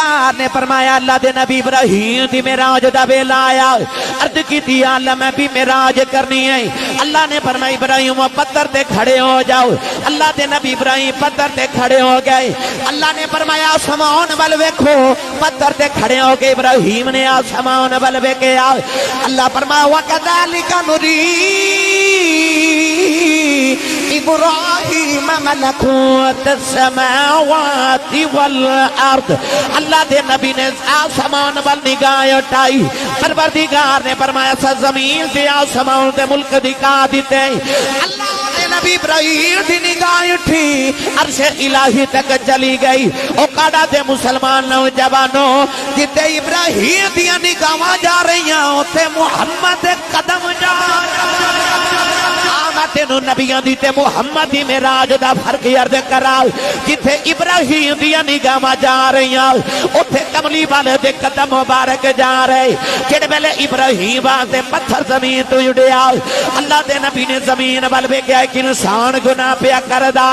پروردگار نے فرمایا اللہ دے نبی ابراہیم دی معراج دا ویلا آیا عرض کیتی یا اللہ میں بھی معراج کرنی ہے اللہ نے فرمایا ابراہیم پتھر تے کھڑے ہو جاؤ اللہ دے نبی ابراہیم پتھر تے کھڑے ہو گئے اللہ نے فرمایا آسمان ول ویکھو پتھر تے کھڑے ہو کے ابراہیم نے آسمان ول ویکھیا اللہ فرمایا وَكَذَلِكَ نُرِي ابراہیم ملکوت السماوات والارض اللہ دے نبی نے آسمان وال نگاہ اٹھائی پروردگار نے فرمایا زمین سے آسمان دے ملک دکھا دیتے اللہ دے نبی ابراہیم دی نگاہ اٹھی عرش الہی تک چلی گئی او کاڑا دے مسلمان نوجوانوں جتے ابراہیم دیا نگاہ جا رہی ہیں تے محمد قدم جا تینو نبیاں دی تے محمد دی معراج دا فرق عرض کرا جتھے ابراہیم دی نگاہاں جا رہی ہیں اوتھے کملی والے دے قدم مبارک جا رہے جڑے ویلے ابراہیم واسطے پتھر زمین تو اڑیا اللہ دے نبی نے زمین ول ویکھیا کہ انسان گناہ پیا کردا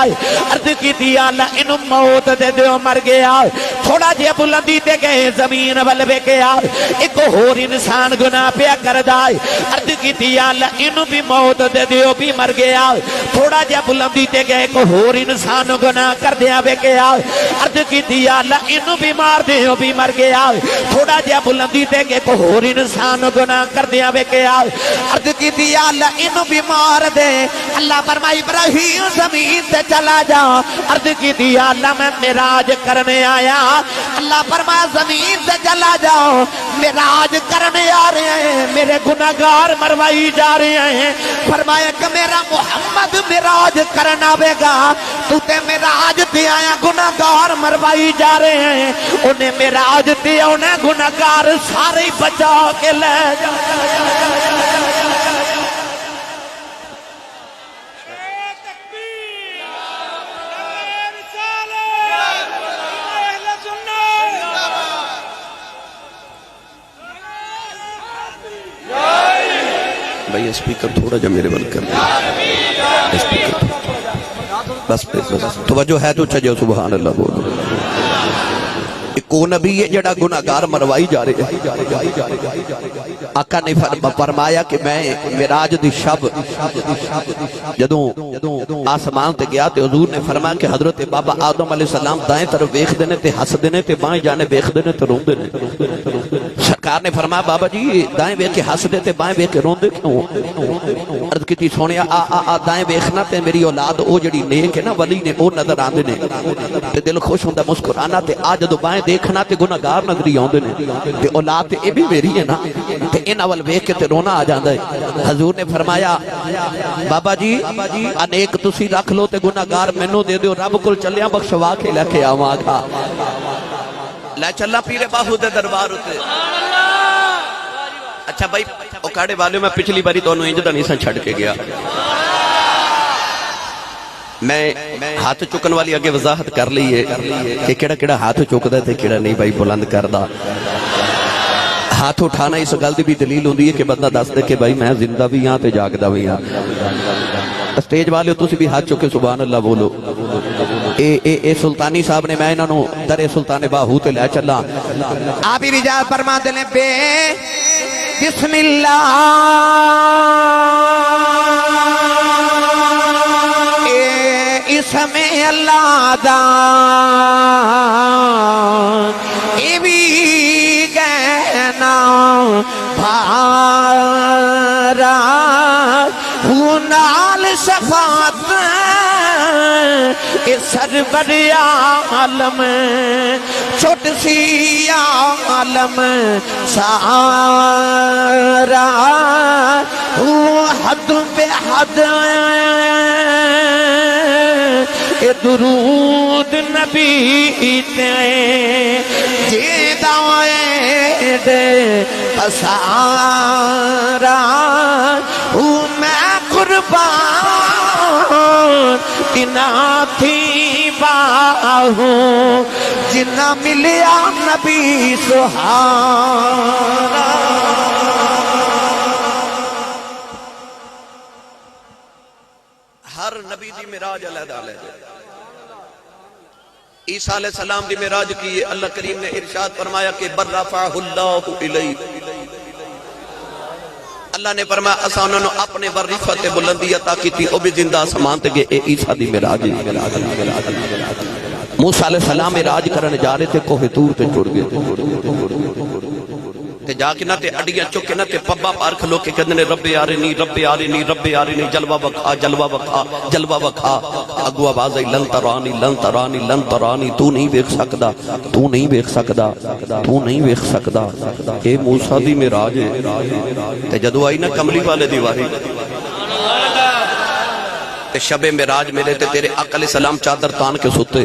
عرض کیتی اللہ اینو موت دے دیو مر گیا تھوڑا جہا بلندی تے گئے زمین ول ویکھیا ایک ہور انسان گناہ پیا کردا عرض کیتی اللہ اینو بھی موت دے دیو بھی مر گیا تھوڑا جہا بلندی تے گئے کو ہور انسان گناہ کر دیا ویکھیا عرض کیتی اللہ اینو بھی مار دیو بھی مر گیا تھوڑا جہا بلندی تے گئے کو ہور انسان گناہ کر دیا ویکھیا عرض کیتی اللہ اینو بھی مار دے اللہ فرمایا ابراہیم زمین تے چلا جا عرض کیتی اللہ میں معراج کرنے آیا اللہ فرمایا زمین تے چلا جاؤ معراج کرنے آ رہے ہیں میرے گناہگار مروائی جا رہے ہیں فرمایا کہ میرا محمد معراج کرنا آوے گا تو تے معراج تے آیا گناہگار مروائی جا رہے ہیں انہیں معراج تے انہیں گناہگار سارے بچا کے لے جا بھائی اسپیکر تھوڑا جا میرے بل کر دیں اسپیکر بس توجہ ہے تو چجو سبحان اللہ بولو کو نبی ہے جڑا گناہگار مروائی جا رہے ہیں آقا نے فرمایا کہ میں معراج دی شب جدوں آسمان تے گیا تے حضور نے فرمایا کہ حضرت بابا آدم علیہ السلام دائیں طرف ویکھ دینے تے ہس دینے تے بائیں جانے ویکھ دینے تے رون دینے سرکار نے فرمایا بابا جی دائیں ویکھ کے ہس دے تے بائیں ویکھ کے رون دے کیوں عرض کیتی سونیا دائیں ویکھنا تے میری اولاد او جڑی نیک ہے نا ولی نے او نظر آندے نے تے دل خوش ہوندا مسکرانا تے آ جدوں بائیں دیکھنا تے گناہگار نظری آندے نے تے اولاد تے اے بھی میری ہے نا تے ان اول ویکھ کے تے رونا آ جاندا ہے حضور نے فرمایا بابا جی انیک تسی رکھ لو تے گناہگار مینوں دے دیو رب کول چلیاں بخشوا کے لے کے آواں گا لے چلا پیر باہو دے دربار تے اچھا بھائی او کاڑے والے میں پچھلی باری تانوں انج دا نہیں سا چھڈ کے گیا میں ہاتھ چکن والی آگے وضاحت کر لی ہے کہ کیڑا کیڑا ہاتھ چکدا تے کیڑا نہیں بھائی بلند کردا ہاتھ اٹھانا اس گل دی بھی دلیل ہوندی ہے کہ بندہ دس دے کہ بھائی میں زندہ بھی ہاں تے جاگدا بھی ہاں سٹیج والے تسی بھی ہاتھ چکے سبحان اللہ بولو اے سلطانی صاحب نے میں انہاں نو در سلطان باہو تے لے چلا آپ ہی رجال فرما دے بے بسم اللہ اس میں اللہ دا اے بھی کہنا بھارا نال شفاعت اے سرور عالم چھوٹ سی عالم سارا حد بے حد اے درود نبی تے جے دعوے دے پسارا میں قربان کنا تھی باہو جنا ملیا نبی سہارا ہر نبی دی معراج علیحدہ علیحدہ عیسیٰ علیہ السلام دی معراج کی اللہ کریم نے ارشاد فرمایا کہ بر رفعہ اللہ الیہ، اللہ نے فرمایا اساں انہاں نوں اپنے ورثت بلندی عطا کیتی، او بھی زندہ آسمان تے گئے۔ اے عیسیٰ دی معراج موسیٰ علیہ السلام معراج کرن جا رہے تھے، کوہ طور تے چڑھ گئے تے جا کے نہ تے اڈیاں چکے نہ تے پبا پار کھلو کے کہندے نے رب آرنی رب آرنی رب آرنی، جلوہ وکھا جلوہ وکھا جلوہ وکھا، اگو آواز آئی لن ترانی لن ترانی لن ترانی، تو نہیں ویکھ سکدا تو نہیں ویکھ سکدا تو نہیں ویکھ سکدا۔ اے موسیٰ دی معراج تے جدو آئی نا کملی والے دی واری تے شب معراج ملے تے تیرے آقا علیہ السلام چادر تان کے ستے،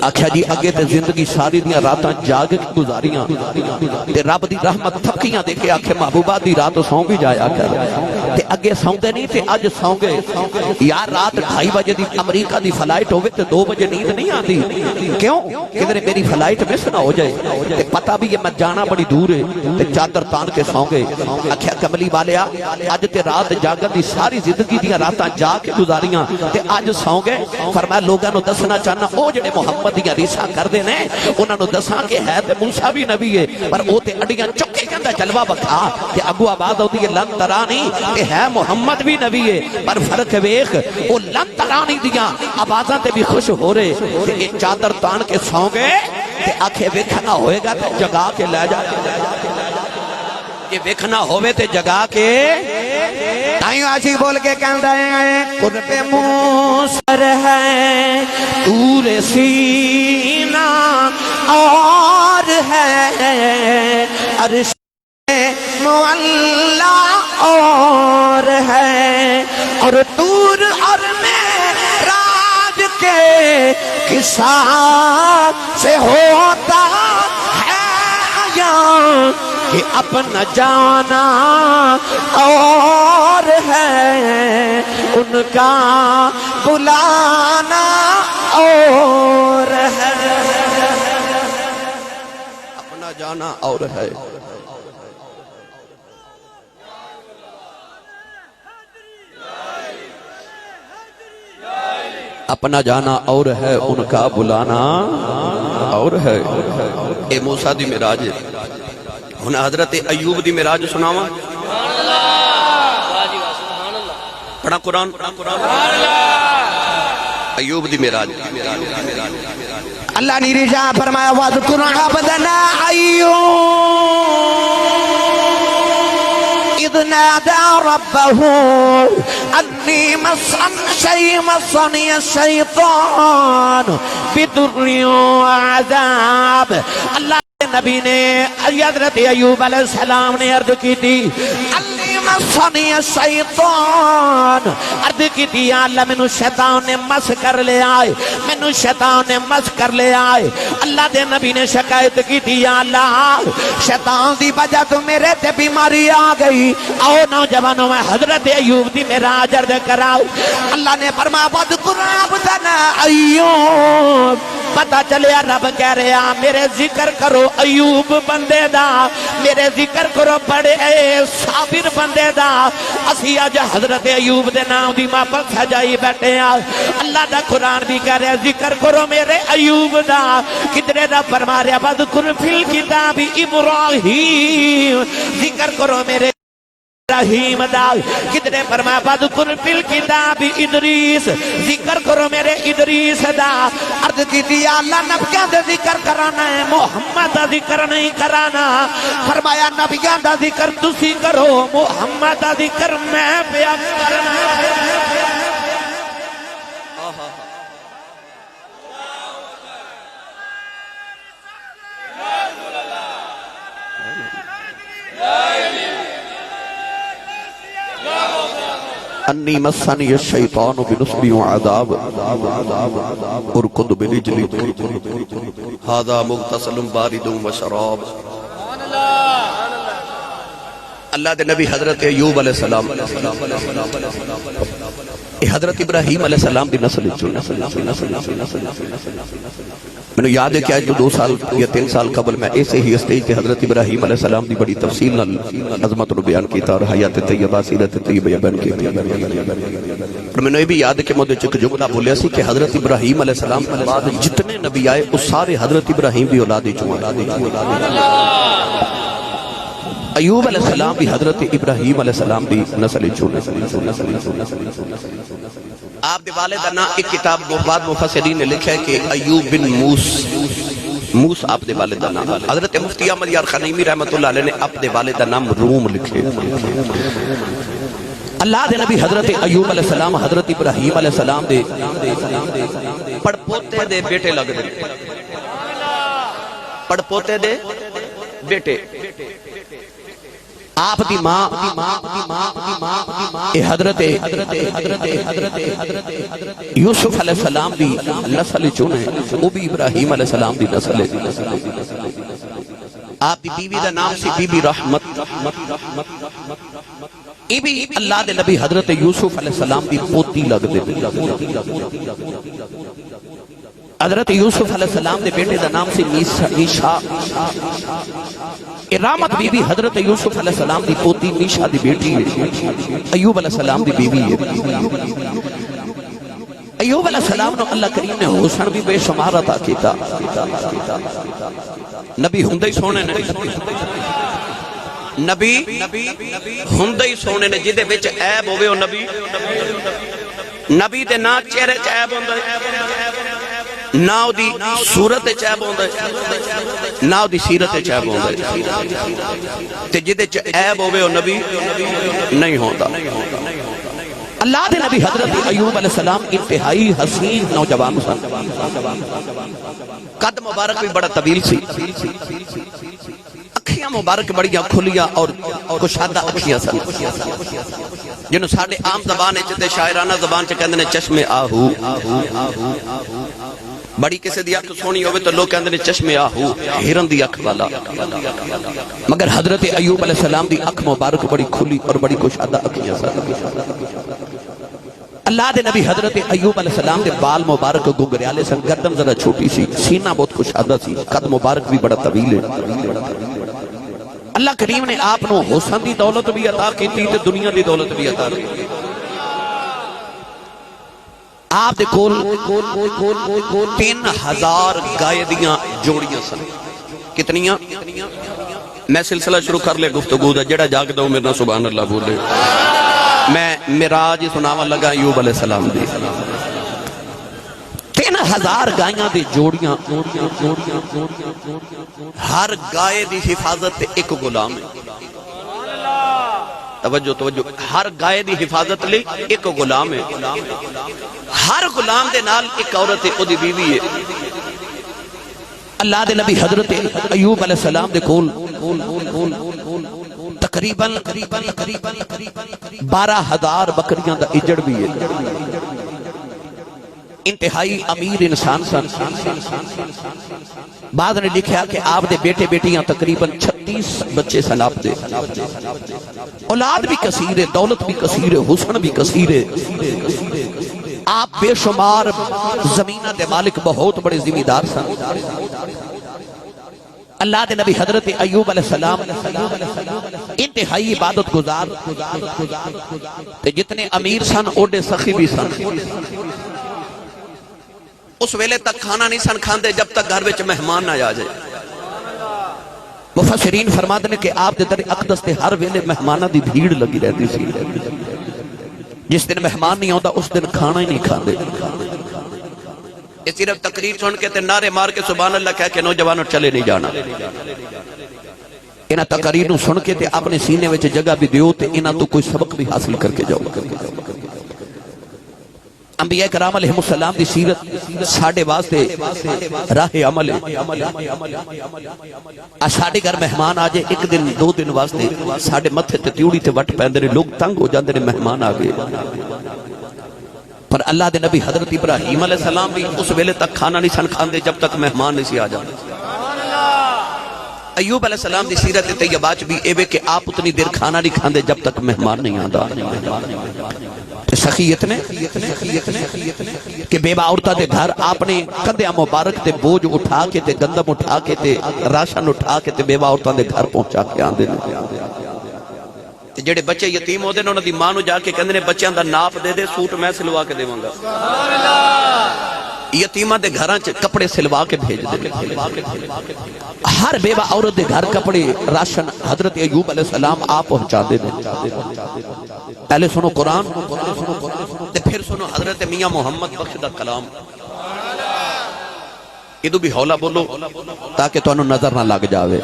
آکھیا جی اگے تے زندگی ساری دیاں راتاں جاگ کے گزاریاں تے رب دی رحمت تھپکیاں دے کے آکھے محبوبہ دی رات سوں بھی جایا کر تے اگے سوندے نہیں تے اج سوں گئے یار، رات 2:30 بجے دی امریکہ دی فلائٹ ہوئے تے 2 بجے نیند نہیں آتی، کیوں کدھر میری فلائٹ مس نہ ہو جائے تے پتہ بھی یہ میں جانا بڑی دور ہے تے چادر تان کے سوں گئے۔ آکھیا کملی والیا اج تے رات جاگن دی ساری زندگی دیاں راتاں جاگ کے گزاریاں تے آج سوں گئے۔ فرمایا لوگاں نو دسنا چاہنا او جڑے محمد دیاں ریساں کردے نے انہاں نو دساں کہ ہے تے موسیٰ بھی نبی ہے، پر او تے اڈیاں چکے کہندا جلوہ وکھا تے اگو آواز آؤندی ہے لن ترانی، تے ہے محمد بھی نبی ہے، پر فرق ویکھ او لن ترانی دیاں آوازاں تے بھی خوش ہو رہے تے اے چادر تان کے سوں گئے تے آکھے ویکھنا ہوئے گا تے جگا کے لے جا، یہ ویکھنا ہوئے تے جگا کے تائیوں آشی بول کے کہندہ ہے قرب موسر ہے طور سینہ اور ہے عرش معلا اور ہے، اور طور اور معراج کے قصہ سے ہوتا ہے عیاں کہ اپنا جانا اور ہے ان کا بلانا اور ہے، اپنا جانا اور ہے۔ اپنا جانا اور ہے ان کا بلانا اور ہے۔ اے موسیٰ دی معراج ہن حضرت ایوب دی معراج سناواں، پڑھا قرآن ایوب دی معراج۔ اللہ نے رجا فرمایا وَاذْكُرْ عَبْدَنَا أَيُّوبَ إِذْ نَادَى رَبَّهُ أَنِّي مَسَّنِيَ الشَّيْطَانُ بِضُرٍّ وَعَذَابٍ۔ اللہ نبی نے حضرت ایوب علیہ السلام نے عرض کی تھی انی مسنی الشیطان، عرض کی تھی یا اللہ مینوں شیطان نے مس کر لے آئے، مینوں شیطان نے مس کر لے آئے۔ اللہ دے نبی نے شکایت کی تھی یا اللہ شیطان دی وجہ تو میرے تے بیماری آ گئی، آؤ نوجوانوں میں حضرت ایوب دی معراج عرض کراؤ۔ اللہ نے فرمایا وَاذْكُرْ عَبْدَنَا ایوب، پتہ چلیا رب کہہ رہا میرے ذکر کرو ایوب بندے دا، میرے ذکر کرو بڑے صابر بندے دا۔ اسی آج حضرت ایوب دے نام دی محفل سجائی بیٹھے ہیں، اللہ دا قرآن بھی کہہ رہا ذکر کرو میرے ایوب دا۔ کدرے دا فرما رہا وَاذْكُرْ فِي الْكِتَابِ إِبْرَاهِيمَ، ذکر کرو میرے ابراہیم دا۔ کدرے فرمایا وَاذْكُرْ فِي الْكِتَابِ إِدْرِيسَ، ذکر کرو میرے ادریس دا۔ عرض کی تھی یا اللہ نبیان دا ذکر کرانا ہے، محمد دا ذکر نہیں کرانا۔ فرمایا نبیان دا ذکر تسی کرو، محمد دا ذکر میں پیا کرنا۔ انی مسنی الشیطان بنصب وعذاب ارکض برجلی ھذا مغتسل بارد وشراب۔ اللہ دے نبی حضرت ایوب علیہ السلام حضرت ابراہیم علیہ السلام دی نسل میں یاد ہے کہ آج 2 سال یا 3 سال قبل میں ایسے ہی اسٹیج پہ حضرت ابراہیم علیہ السلام دی بڑی تفصیل عظمت نو بیان کیتا اور حیات طیبہ سیرت طیبہ بیان کیتا اور میں نے یہ بھی یاد ہے کہ میں ایک جملہ بولیا سی کہ حضرت ابراہیم علیہ السلام کے بعد جتنے نبی آئے وہ سارے حضرت ابراہیم بھی اولاد چوں ایوب علیہ السلام بھی حضرت ابراہیم علیہ السلام بھی نسل چوں آپ دے والدہ نا ایک کتاب بعد مفسرین نے لکھا ہے کہ ایوب بن موس آپ دے والدہ نام حضرت مفتی احمد یار خنیمی رحمت اللہ علیہ نے اپنے والدہ نام روم لکھے اللہ دے نبی حضرت ایوب علیہ السلام حضرت ابراہیم علیہ السلام دے پڑ پوتے دے بیٹے لگ دے پڑ پوتے دے بیٹے آپ دی ماں حضرت یوسف علیہ السلام دی نسل چنے وہ بھی ابراہیم علیہ السلام دی نسل ہے آپ دی بیوی دا نام سی بی بی رحمت یہ بھی اللہ دے نبی حضرت یوسف علیہ السلام دی پوتی لگ دے حضرت یوسف علیہ السلام دے بیٹے دا نام سی نیشا رحمت بی بی حضرت یوسف علیہ السلام دی پوتی نیشا دی بیٹی ہے ایوب علیہ السلام دی بیوی ہے ایوب علیہ السلام نے اللہ کریم نے حسن بھی بے شمار عطا کیتا نبی ہندے سونے نے نبی ہندے سونے نے جدے وچ عیب ہوئے وہ نبی دے نا چہرے چ عیب ہوندا نہ دی صورت چیب ہوندا نہ دی سیرت چیب ہوندا تے جدے چ عیب ہوے او نبی نہیں ہوندا اللہ دے نبی حضرت ایوب علیہ السلام انتہائی حسین نوجوان سن قد مبارک بھی بڑا طویل سی اکھیاں مبارک بڑیاں کھلیاں اور کشادہ اکھیاں سن جنہوں ساڑھے عام زبان تے شاعرانہ زبان چ کہندے نے چشم آہو بڑی کسی دی اکھ سونی ہوئے تو لوگ کہندے نے چشم آہو ہرن دی اکھ والا مگر حضرت ایوب علیہ السلام دی اکھ مبارک بڑی کھلی اور بڑی کشادہ اکھیاں سن اللہ دے نبی حضرت ایوب علیہ السلام دے بال مبارک گگریالے سن گردن ذرا چھوٹی سی سینہ بہت کشادہ سی قد مبارک بھی بڑا طویل ہے اللہ کریم نے آپ نو حسن دی دولت بھی عطا کی تھی تے دنیا دی دولت بھی عطا کی آپ دے کول 3000 گائے دیاں جوڑیاں سن کتنیاں میں سلسلہ شروع کر لے گفتگو دا جڑا جاگ دو میرنا سبحان اللہ بولے میں معراج سناوا لگا ایوب علیہ السلام دی 3000 گائیاں دی جوڑیاں ہر گائے دی حفاظت تے ایک غلام ہے توجہ ہر گائے دی حفاظت لے ایک غلام ہے ہر غلام دے نال ایک عورت ہے او دی بیوی ہے اللہ دے نبی حضرت ایوب علیہ السلام دے کول تقریباً 12000 بکریاں دا اجڑ بھی ہے انتہائی امیر انسان سن بعد نے لکھا کہ آپ دے بیٹے بیٹیاں تقریباً 36 بچے سن آپ دے اولاد بھی کثیر ہے دولت بھی کثیر ہے حسن بھی کثیر ہے آپ بے شمار زمینہ دے مالک بہت بڑے ذمہ دار سن اللہ دے نبی حضرت ایوب علیہ السلام انتہائی عبادت گزار تے جتنے امیر سن اوڈے سخی بھی سن اس ویلے تک کھانا نہیں سن کھاندے جب تک گھر وچ مہمان نہ آ جائے مفسرین فرماتے ہیں کہ آپ دے در اقدس تے ہر ویلے مہمانہ دی بھیڑ لگی رہتی سی جس دن مہمان نہیں ہوتا اس دن کھانا ہی نہیں کھاندے یہ صرف تقریر سن کے تے نعرے مار کے سبحان اللہ کہہ کے نوجوانوں چلے نہیں جانا انہاں تقریر نو سن کے تے اپنے سینے وچ جگہ بھی دیو تے انہاں تو کوئی سبق بھی حاصل کر کے جاؤ انبیاء کرام علیہ السلام دی سیرت ساڑھے واسطے راہ عمل ہے ساڑھے گھر مہمان آ جائے ایک دن 2 دن واسطے ساڑھے متھے تے تیوڑی تے وٹ پہندے لوگ تنگ ہو جاندے مہمان آ گئے پر اللہ دے نبی حضرت ابراہیم علیہ السلام بھی اس ویلے تک کھانا نہیں سن کھاندے جب تک مہمان نہیں سی آ جاندے ایوب علیہ السلام دی سیرت طیبہ چ بھی ایوے کہ آپ اتنی دیر کھانا نہیں کھاندے جب تک مہمان نہیں آندا سخیت نے کہ بیوہ عورتاں دے گھر آپ نے کندھیاں مبارک تے بوجھ اٹھا کے تے گندم اٹھا کے تے راشن اٹھا کے تے بیوہ عورتاں دے گھر پہنچا کے آندے نے تے جڑے بچے یتیم ہوندے نے انہاں دی ماں نو جا کے کہندے نے بچیاں دا ناپ دے دے سوٹ میں سلوا کے دیواں گا سبحان اللہ یتیماں دے گھراں چ کپڑے سلوا کے بھیج دے ہر بیوہ عورت دے گھر کپڑے راشن حضرت ایوب علیہ السلام آپ پہنچا دے پہلے سنو قرآن تے پھر سنو حضرت میاں محمد بخش دا کلام ادو بھی ہولا بولو تاکہ تو انہوں نظر نہ لگ جاوے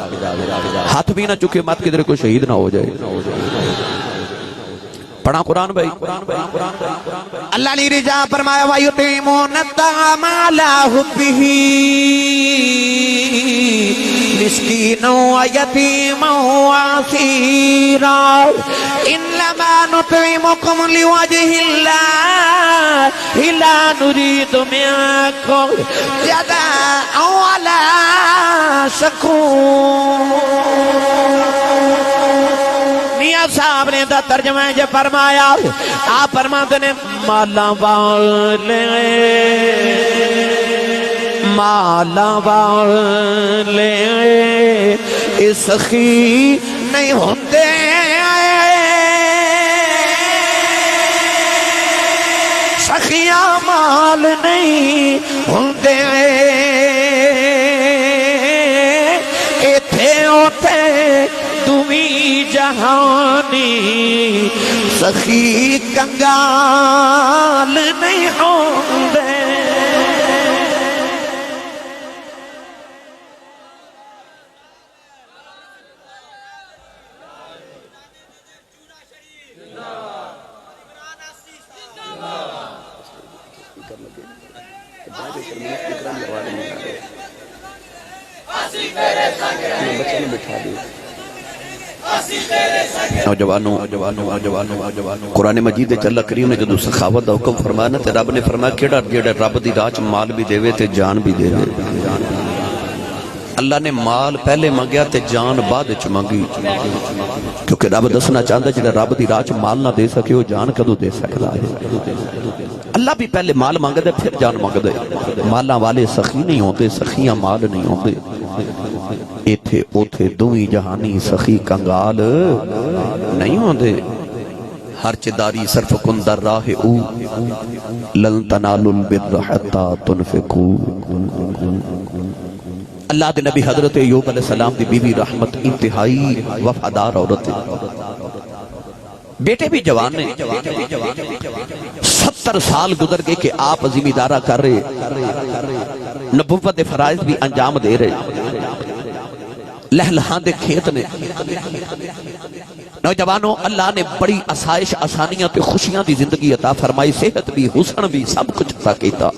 ہاتھ بھی نہ چکے مت کدھر کوئی شہید نہ ہو جائے پڑھا قرآن بھائی اللہ نے رجا فرمایا وَيُطِعِمُونَ الطَّعَامَ عَلَىٰ حُبِّهِ مِسْكِينًا وَيَتِيمًا وَأَسِيرًا إِنَّمَا نُطْعِمُكُمْ لِوَجْهِ اللَّهِ لَا نُرِيدُ مِنكُمْ جَزَاءً وَلَا شُكُورًا میاں صاحب نے دا ترجمہ جو فرمایا آپ فرماتے نے مالا والے اس سخی نہیں ہوتے سخیاں مال نہیں ہوتے ایتھے ہوتے تمہیں جہانی سخی کنگال نہیں ہوندے نوجوانوں قرآن مجید وچ اللہ کریم نے جدوں سخاوت دا حکم فرمایا نا تے رب نے فرمایا کیڑا جڑا رب دی راہ چ مال بھی دے تے جان بھی دے اللہ نے مال پہلے منگیا تے جان بعد وچ منگی کیونکہ رب دسنا چاہندا جڑا رب دی راہ چ مال نہ دے سکے وہ جان کدوں دے سکدا ہے اللہ بھی پہلے مال مانگدا پھر جان مانگدا ہے مالاں والے سخی نہیں ہوندے سخیاں مال نہیں ہوندے ایتھے اوتھے دوئی جہانی سخی کنگال نہیں ہوندے ہر چداری صرف کن در راہ او لن تنالوا البر حتی تنفقوا اللہ دے نبی حضرت ایوب علیہ السلام دی بیوی رحمت انتہائی وفادار عورت بیٹے بھی جوان نے 70 سال گزر گئے کہ آپ ذمہ دارہ کر رہے نبوت فرائض بھی انجام دے رہے لہلہاں دے کھیت نے نوجوانوں اللہ نے بڑی آسائش آسانیاں تے خوشیاں دی زندگی عطا فرمائی صحت بھی حسن بھی سب کچھ عطا کیتا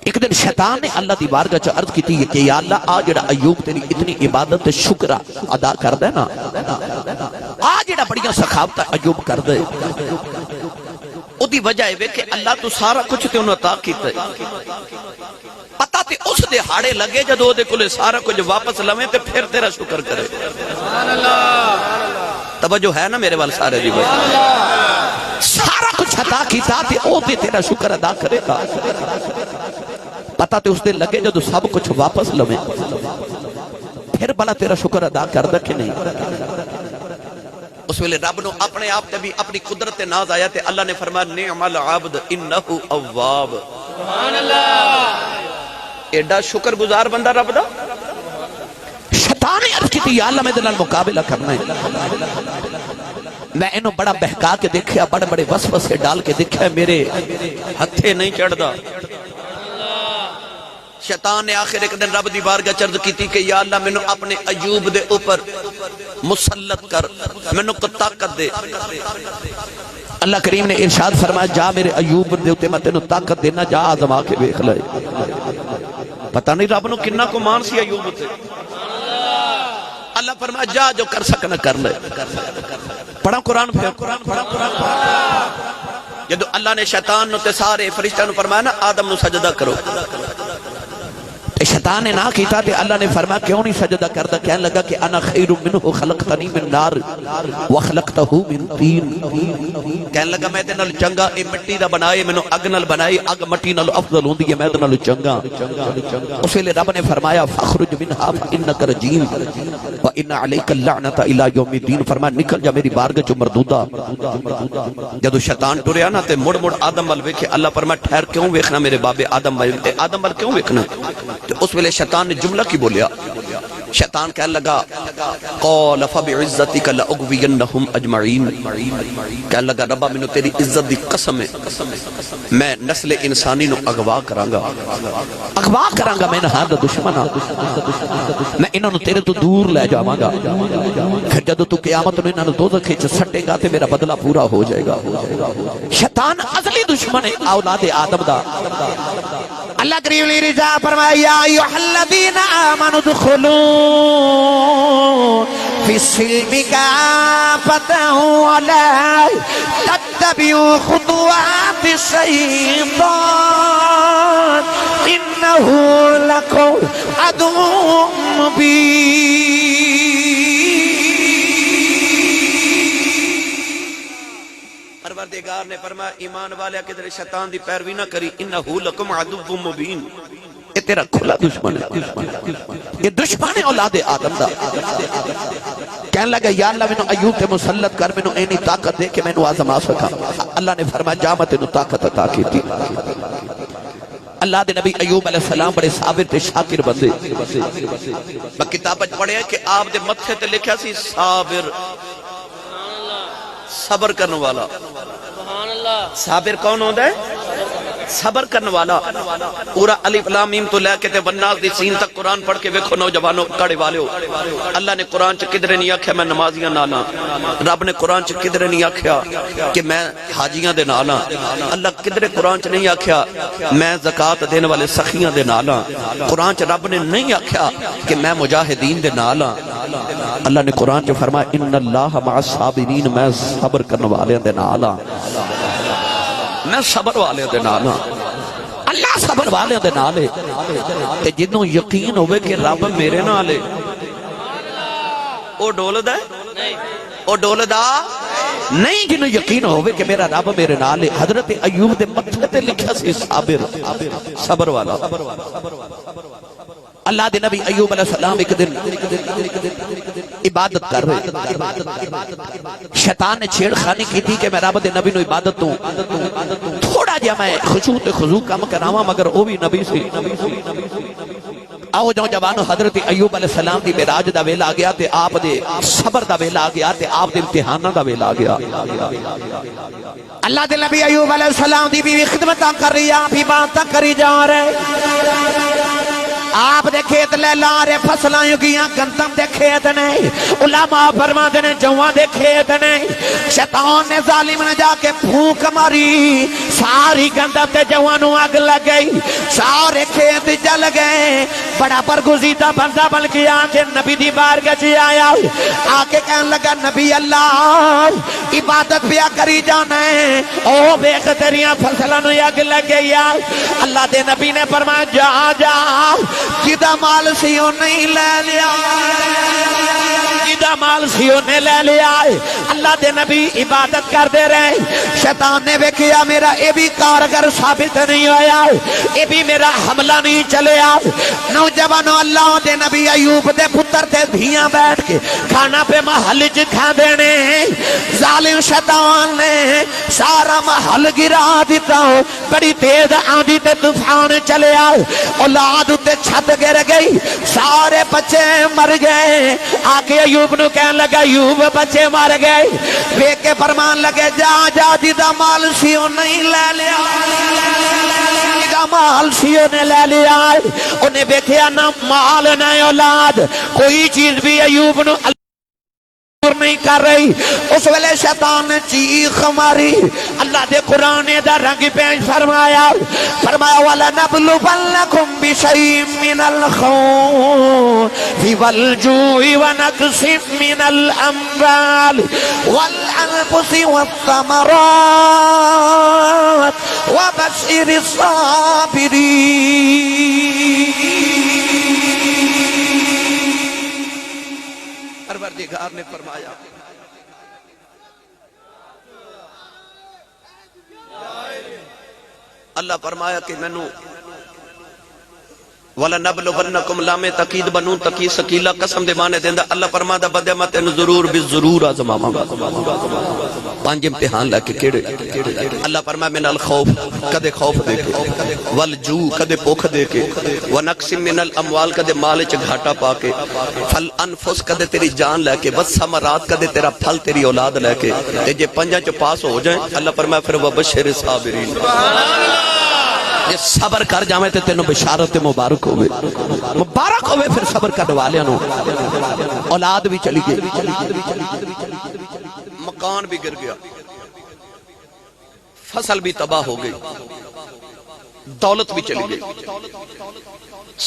ایک دن شیطان نے اللہ دی بارگاہ چ عرض کیتی کہ یا اللہ آ جڑا ایوب تیری اتنی عبادت تے شکر ادا کردا ہے نا آ جڑا بڑیاں سخاوت ایوب کردا ہے او دی وجہ اے کہ اللہ تو سارا کچھ تے انہوں عطا کیتا ہے پتہ تے اس دے ہاڑے لگے جدو دے کلے سارا کچھ واپس لویں تے پھر تیرا شکر کرے سبحان اللہ توجہ ہے نا میرے وال سارے دی سارا کچھ عطا کیتا تے او تے تیرا شکر ادا کرے گا پتہ تے اس دے لگے جدو سب کچھ واپس لویں پھر بلا تیرا شکر ادا کردہ کہ نہیں اس ویلے رب نو اپنے آپ تے بھی اپنی قدرت ناز آیا تے اللہ نے فرمایا نعم العبد انہو اواب سبحان اللہ ایڈا شکر گزار بندہ رب دا شیطان نے عرض کی تھی یا اللہ میں دلال مقابلہ کرنا ہے میں انہوں بڑا بہکا کے دیکھیا بڑے بڑے وسوسے ڈال کے دیکھیا میرے ہتھے نہیں چڑھ دا شیطان نے آخر ایک دن رب دی بارگاہ چرد کی تھی کہ یا اللہ میں نے اپنے ایوب دے اوپر مسلط کر میں نے کو طاقت دے اللہ کریم نے ارشاد فرمایا جا میرے ایوب دے اوتے میں تینوں طاقت دینا جا آزما کے بیخ لائے پتہ نہیں رب نو کنہ کو مان سی ایوب تے اللہ فرمایا جا جو کر سکنا کر لے پڑھا قرآن پھر جدو اللہ نے شیطان نو تے سارے فرشتہ نو فرمایا نا آدم نو سجدہ کرو شیطان نے نہ کیتا تے اللہ نے فرمایا کیوں نہیں سجدہ کردا؟ کہنے لگا کہ انا خیر منہ خلقتنی من نار وخلقتہ من طین، کہنے لگا میں دے نال چنگا، اے مٹی دا بنائے، مینوں اگ نال بنائے، اگ مٹی نال افضل ہوندی ہے، میں دے نال چنگا۔ اس ویلے رب نے فرمایا فخرج منھا فانک رجیم وان علیک اللعنۃ الی یوم الدین، فرمایا نکل جا میری بارگاہ چوں مردودہ۔ جدو شیطان ٹریا نا تے مڑ مڑ آدم ول ویکھے، اللہ فرمایا ٹھہر کیوں ویکھنا میرے بابے آدم ول، تے آدم ول کیوں ویکھنا؟ تے اس ویلے شیطان نے جملہ کی بولیا، شیطان کہنے لگا قال فبعزتک لاغوینہم اجمعین، کہنے لگا ربا مینوں تیری عزت دی قسم ہے میں نسل انسانی نو اغوا کراں گا، اغوا کراں گا، میں انہاں دا دشمن ہاں، میں انہاں نو تیرے تو دور لے جاواں گا، پھر جدوں تو قیامت نو انہاں نو دوزخ وچ سٹے گا تے میرا بدلہ پورا ہو جائے گا۔ شیطان ازلی دشمن ہے اولاد آدم دا۔ اللہ کریم نے رضا فرمایا یا ایھا الذین آمنوا ادخلوا فی السلم کافۃ ولا تتبعوا خطوات الشیطان انہ لکم عدو مبین۔ پروردگار نے فرمایا ایمان والے کدھر شیطان دی پیروی نہ کری، انہ لکم عدو مبین، یہ تیرا کھلا دشمن ہے، یہ دشمن ہے اولاد آدم دا۔ کہنے لگا یا اللہ مینوں ایوب تے مسلط کر، مینوں اینی طاقت دے کہ مینوں آزما سکا۔ اللہ نے فرمایا جا میں تینوں طاقت عطا کیتی۔ اللہ دے نبی ایوب علیہ السلام بڑے صابر تے شاکر بندے، میں کتاب وچ پڑھیا کہ آپ دے متھے تے لکھیا سی صابر، صبر کرنے والا۔ صابر کون ہوتا ہے؟ صبر کرنے والا۔ پورا الف لام میم تو لے کے تے والناس دی سین تک قرآن پڑھ کے ویکھو نوجوانوں کڑے والے ہو، اللہ نے قرآن چ کدھر نہیں آکھیا میں نمازیاں نال ہاں، رب نے قرآن چ کدھر نہیں آکھیا کہ میں حاجیاں دے نال ہاں، اللہ کدھر قرآن چ نہیں آکھیا میں زکات دینے والے سخیاں دے نال ہاں، قرآن چ رب نے نہیں آکھیا کہ میں مجاہدین دے نال ہاں۔ اللہ نے قرآن چ فرمایا ان اللہ مع الصابرین، میں صبر کرنے والے دے نال ہاں، میں صبر والے دے نال ہاں۔ اللہ صبر والے دے نال ہے تے جنوں یقین ہوئے کہ رب میرے نال ہے، او ڈولدا ہے؟ او ڈولدا نہیں، جنوں یقین ہوئے کہ میرا رب میرے نال ہے۔ حضرت ایوب دے متھے تے لکھیا سی صابر، صبر والا۔ اللہ دے نبی ایوب علیہ السلام ایک دن عبادت کر رہے، شیطان نے چھیڑ خانی کی تھی کہ میں رب دے نبی نو عبادت تو تھوڑا جا میں خشوع تے خضوع کم کراواں، مگر او بھی نبی سی۔ آؤ نوجوانو، حضرت ایوب علیہ السلام دی معراج دا ویلا آ گیا تے آپ دے صبر دا ویلا آ گیا تے آپ دے امتحاناں دا ویلا آ گیا۔ اللہ دے نبی ایوب علیہ السلام دی بیوی خدمتاں کر رہی، آپ عبادتاں کری جا رہے، آپ دے کھیت لے لارے فصلاں یگیاں گندم دے کھیت نے، علماء فرماتے نے جواں دے کھیت نے۔ شیطان نے ظالم نے جا کے پھونک ماری، ساری گندم تے جواں نو اگ لگ گئی، سارے کھیت جل گئے۔ بڑا برگزیدہ بندہ بن کے آ کے نبی دی بارگاہ چ آیا، آ کے کہنے لگا نبی اللہ عبادت پیا کری جانا ہے، او ویکھ تیریاں فصلاں نو اگ لگ گئی۔ اللہ دے نبی نے فرمایا جا جا، جدا مال سیوں نہیں لے لیا، جدا مال سیوں نے لے لیا۔ اللہ دے نبی عبادت کر دے رہے، شیطان نے ویکھیا میرا اے بھی کارگر ثابت نہیں ہویا، اے بھی میرا حملہ نہیں چلیا۔ نوجوانوں، اللہ دے نبی ایوب دے پتر تے دھیاں بیٹھ کے کھانا پہ محل چ کھا دینے، ظالم شیطان نے سارا محل گرا دیتا، بڑی تیز آندھی تے طوفان چلیا، اولاد تے چھت گر گئی، سارے بچے مر گئے۔ آگے ایوب نو کہنے لگا ایوب بچے مر گئے، ویکھ کے فرمان لگے جا جا جدا مال سیوں نہیں لے لیا، جدا مال سیوں نے لے لیا۔ انہیں ویکھیا نہ مال نہ اولاد، کوئی چیز بھی ایوب نو نہیں کر رہی۔ اس ویلے شیطان نے چیخ ماری، اللہ دے قرآن دا رنگ پیش فرمایا، فرمایا وَلَنَبْلُوَنَّكُمْ بِشَيْءٍ مِّنَ الْخَوْفِ وَالْجُوعِ وَنَقْصٍ مِّنَ الْأَمْوَالِ وَالْأَنفُسِ وَالثَّمَرَاتِ وَبَشِّرِ الصَّابِرِينَ۔ پروردگار نے فرمایا اللہ فرمایا کہ مینوں وَلَنَبْلُوَنَّكُمْ لَامِ تَقِید بنون تقید سکیلا قسم دے معنی دیندا اللہ فرماتا بدے میں تینوں ضرور بھی ضرور آزماواں گا 5 امتحان لے کے کیڑے اللہ فرمایا من الخوف کدے خوف دے کے والجوع کدے بھوک دے کے ونقص من الاموال کدے مال وچ گھاٹا پا کے فالانفس کدے تیری جان لے کے والثمرات کدے تیرا پھل تیری اولاد لے کے تے جے 5 چ پاس ہو جائیں اللہ فرمایا پھر وبشر الصابرین یہ صبر کر جاویں تے تینوں بشارت مبارک ہوئے پھر صبر کرنے والیاں نو اولاد بھی چلی گئی مکان بھی گر گیا فصل بھی تباہ ہو گئی دولت بھی چلی گئی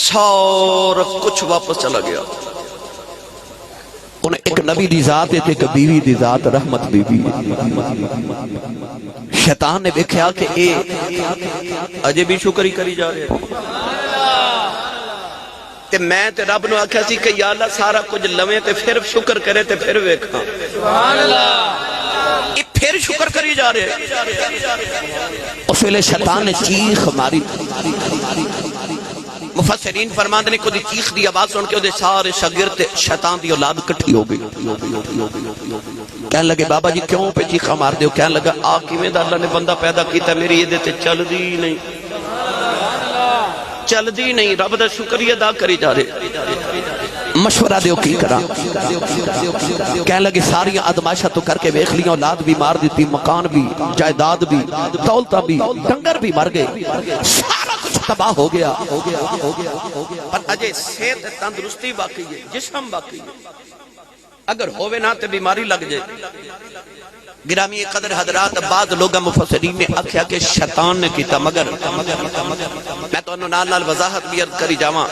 سارا کچھ واپس چلا گیا انہیں ایک نبی دی ذات ہے ایک بیوی دی ذات رحمت بی بی شیطان نے دیکھا کہ اے اجے بھی شکری کری جا رہے تے میں تے رب نو آکھیا سی کہ یا اللہ سارا کچھ لویں تے پھر شکر کرے تے پھر ویکھاں سبحان اللہ اے پھر شکر کری جا رہے اس ویلے شیطان نے چیخ ماری مفسرین فرماندے نے کوئی چیخ دی آواز سن کے اودے سارے شاگرد شیطان دی اولاد اکٹھی ہو گئی کہنے لگے بابا جی کیوں پہ چیخا مار دیو کہنے لگا آ کیویں دا اللہ نے بندہ پیدا کیتا میری یہ تے چل دی نہیں رب دا شکریہ ادا کری جا رہے مشورہ دیو کی کرا کہنے لگے ساری آدمائشہ تو کر کے ویکھ لیاں اولاد بھی مار دیتی مکان بھی جائیداد بھی دولتہ بھی ڈنگر بھی مر گئے سارا کچھ تباہ ہو گیا پر اجے صحت تندرستی باقی ہے جسم باقی ہے اگر ہوئے نہ تے بیماری لگ جائے گرامی قدر حضرات بعض لوگا مفسرین نے آکھیا کہ شیطان نے کیتا مگر میں تو انہوں نال وضاحت بھی عرض کری جاواں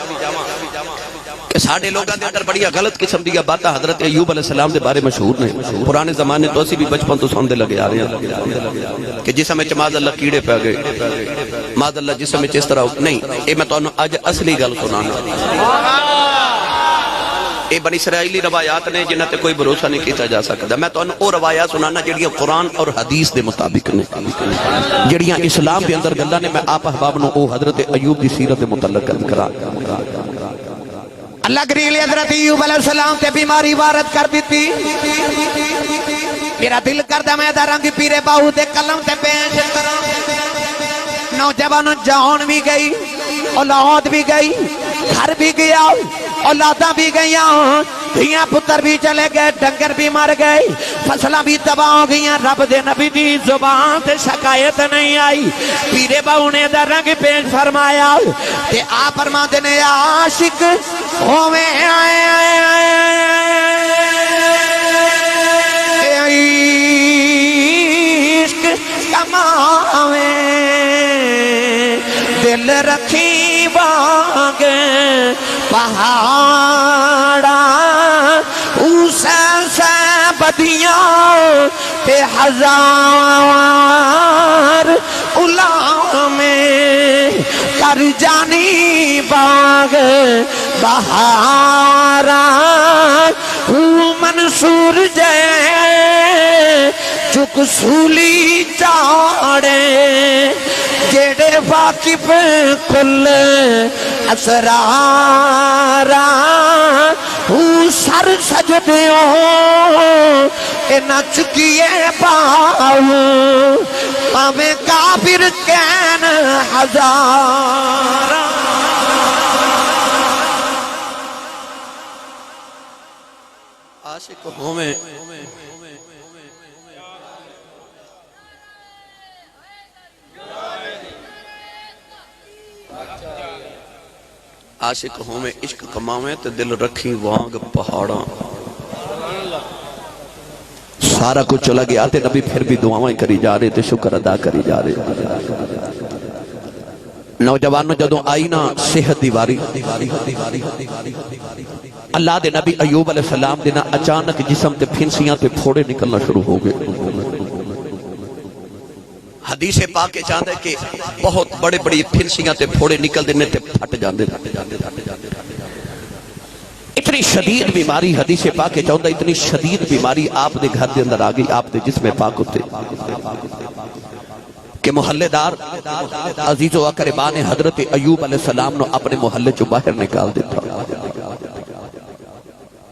کہ ساڑھے لوگاں دے اندر بڑی غلط قسم دیا باتاں حضرت ایوب علیہ السلام دے بارے مشہور نے پرانے زمانے تو اسی بھی بچپن تو سن دے لگے آ رہے ہیں کہ جسم میں معاذ اللہ کیڑے پہ گئے معاذ اللہ جسم میں اس طرح نہیں اے میں تو انہوں آج اصلی گل سنانا اے بنی اسرائیلی روایات نے جنہاں تے کوئی بھروسہ نہیں کیتا جا سکتا میں تو او روایات سنانا جڑیاں قرآن اور حدیث دے مطابق نے جڑیاں اسلام دے اندر گلاں نے میں آپ احباب نو او حضرت ایوب دی سیرت متعلق کرا اللہ کریلی حضرت ایوب علیہ السلام تے بیماری وارد کر دیتی میرا دل کردہ میں دا رنگ پیرے باہو دے قلم تے پیش کرا نوجوان جان بھی گئی اولاد بھی گئی گھر بھی گیا اولاداں بھی گئیاں دھیاں پتر بھی چلے گئے ڈنگر بھی مر گئے فصلہ بھی تباہ ہو گئیاں رب دے نبی دی زبان تے شکایت نہیں آئی پیرے باہو نے دا رنگ پیش فرمایا تے آ فرما دینے عاشق ہوئے عشق کماوے دل رکھی بانگ پہاڑا اسے سے بدیاں تے ہزار علام کر جانی باغ بہارا منصور جے چک سولی چاڑے جیڑے واقف کل اسرارا سر سجدیوں اے نچکیے باؤ پامیں کافر کین ہزارا عاشق ہوئے عاشق ہوئے عشق کماویں تے دل رکھی وانگ پہاڑاں سارا کچھ چلا گیا تے نبی پھر بھی دعائیں کری جا رہے تے شکر ادا کری جا رہے نوجوانوں جدوں آئی نا صحت دیواری اللہ دے نبی ایوب علیہ السلام دینا اچانک جسم تے پھنسیاں تے پھوڑے نکلنا شروع ہو گئے حدیث پاک کے چاہتا ہے کہ بہت بڑے بڑی پھنسیاں تے پھوڑے نکل دینے تے پھٹ جاندے اتنی شدید بیماری حدیث پاک کے چاہتا اتنی شدید بیماری آپ دے گھر دے اندر آ گئی آپ دے جسم پاک ہوتے کہ محلے دار عزیز و اقربان حضرت ایوب علیہ السلام نے اپنے محلے چو باہر نکال دیتا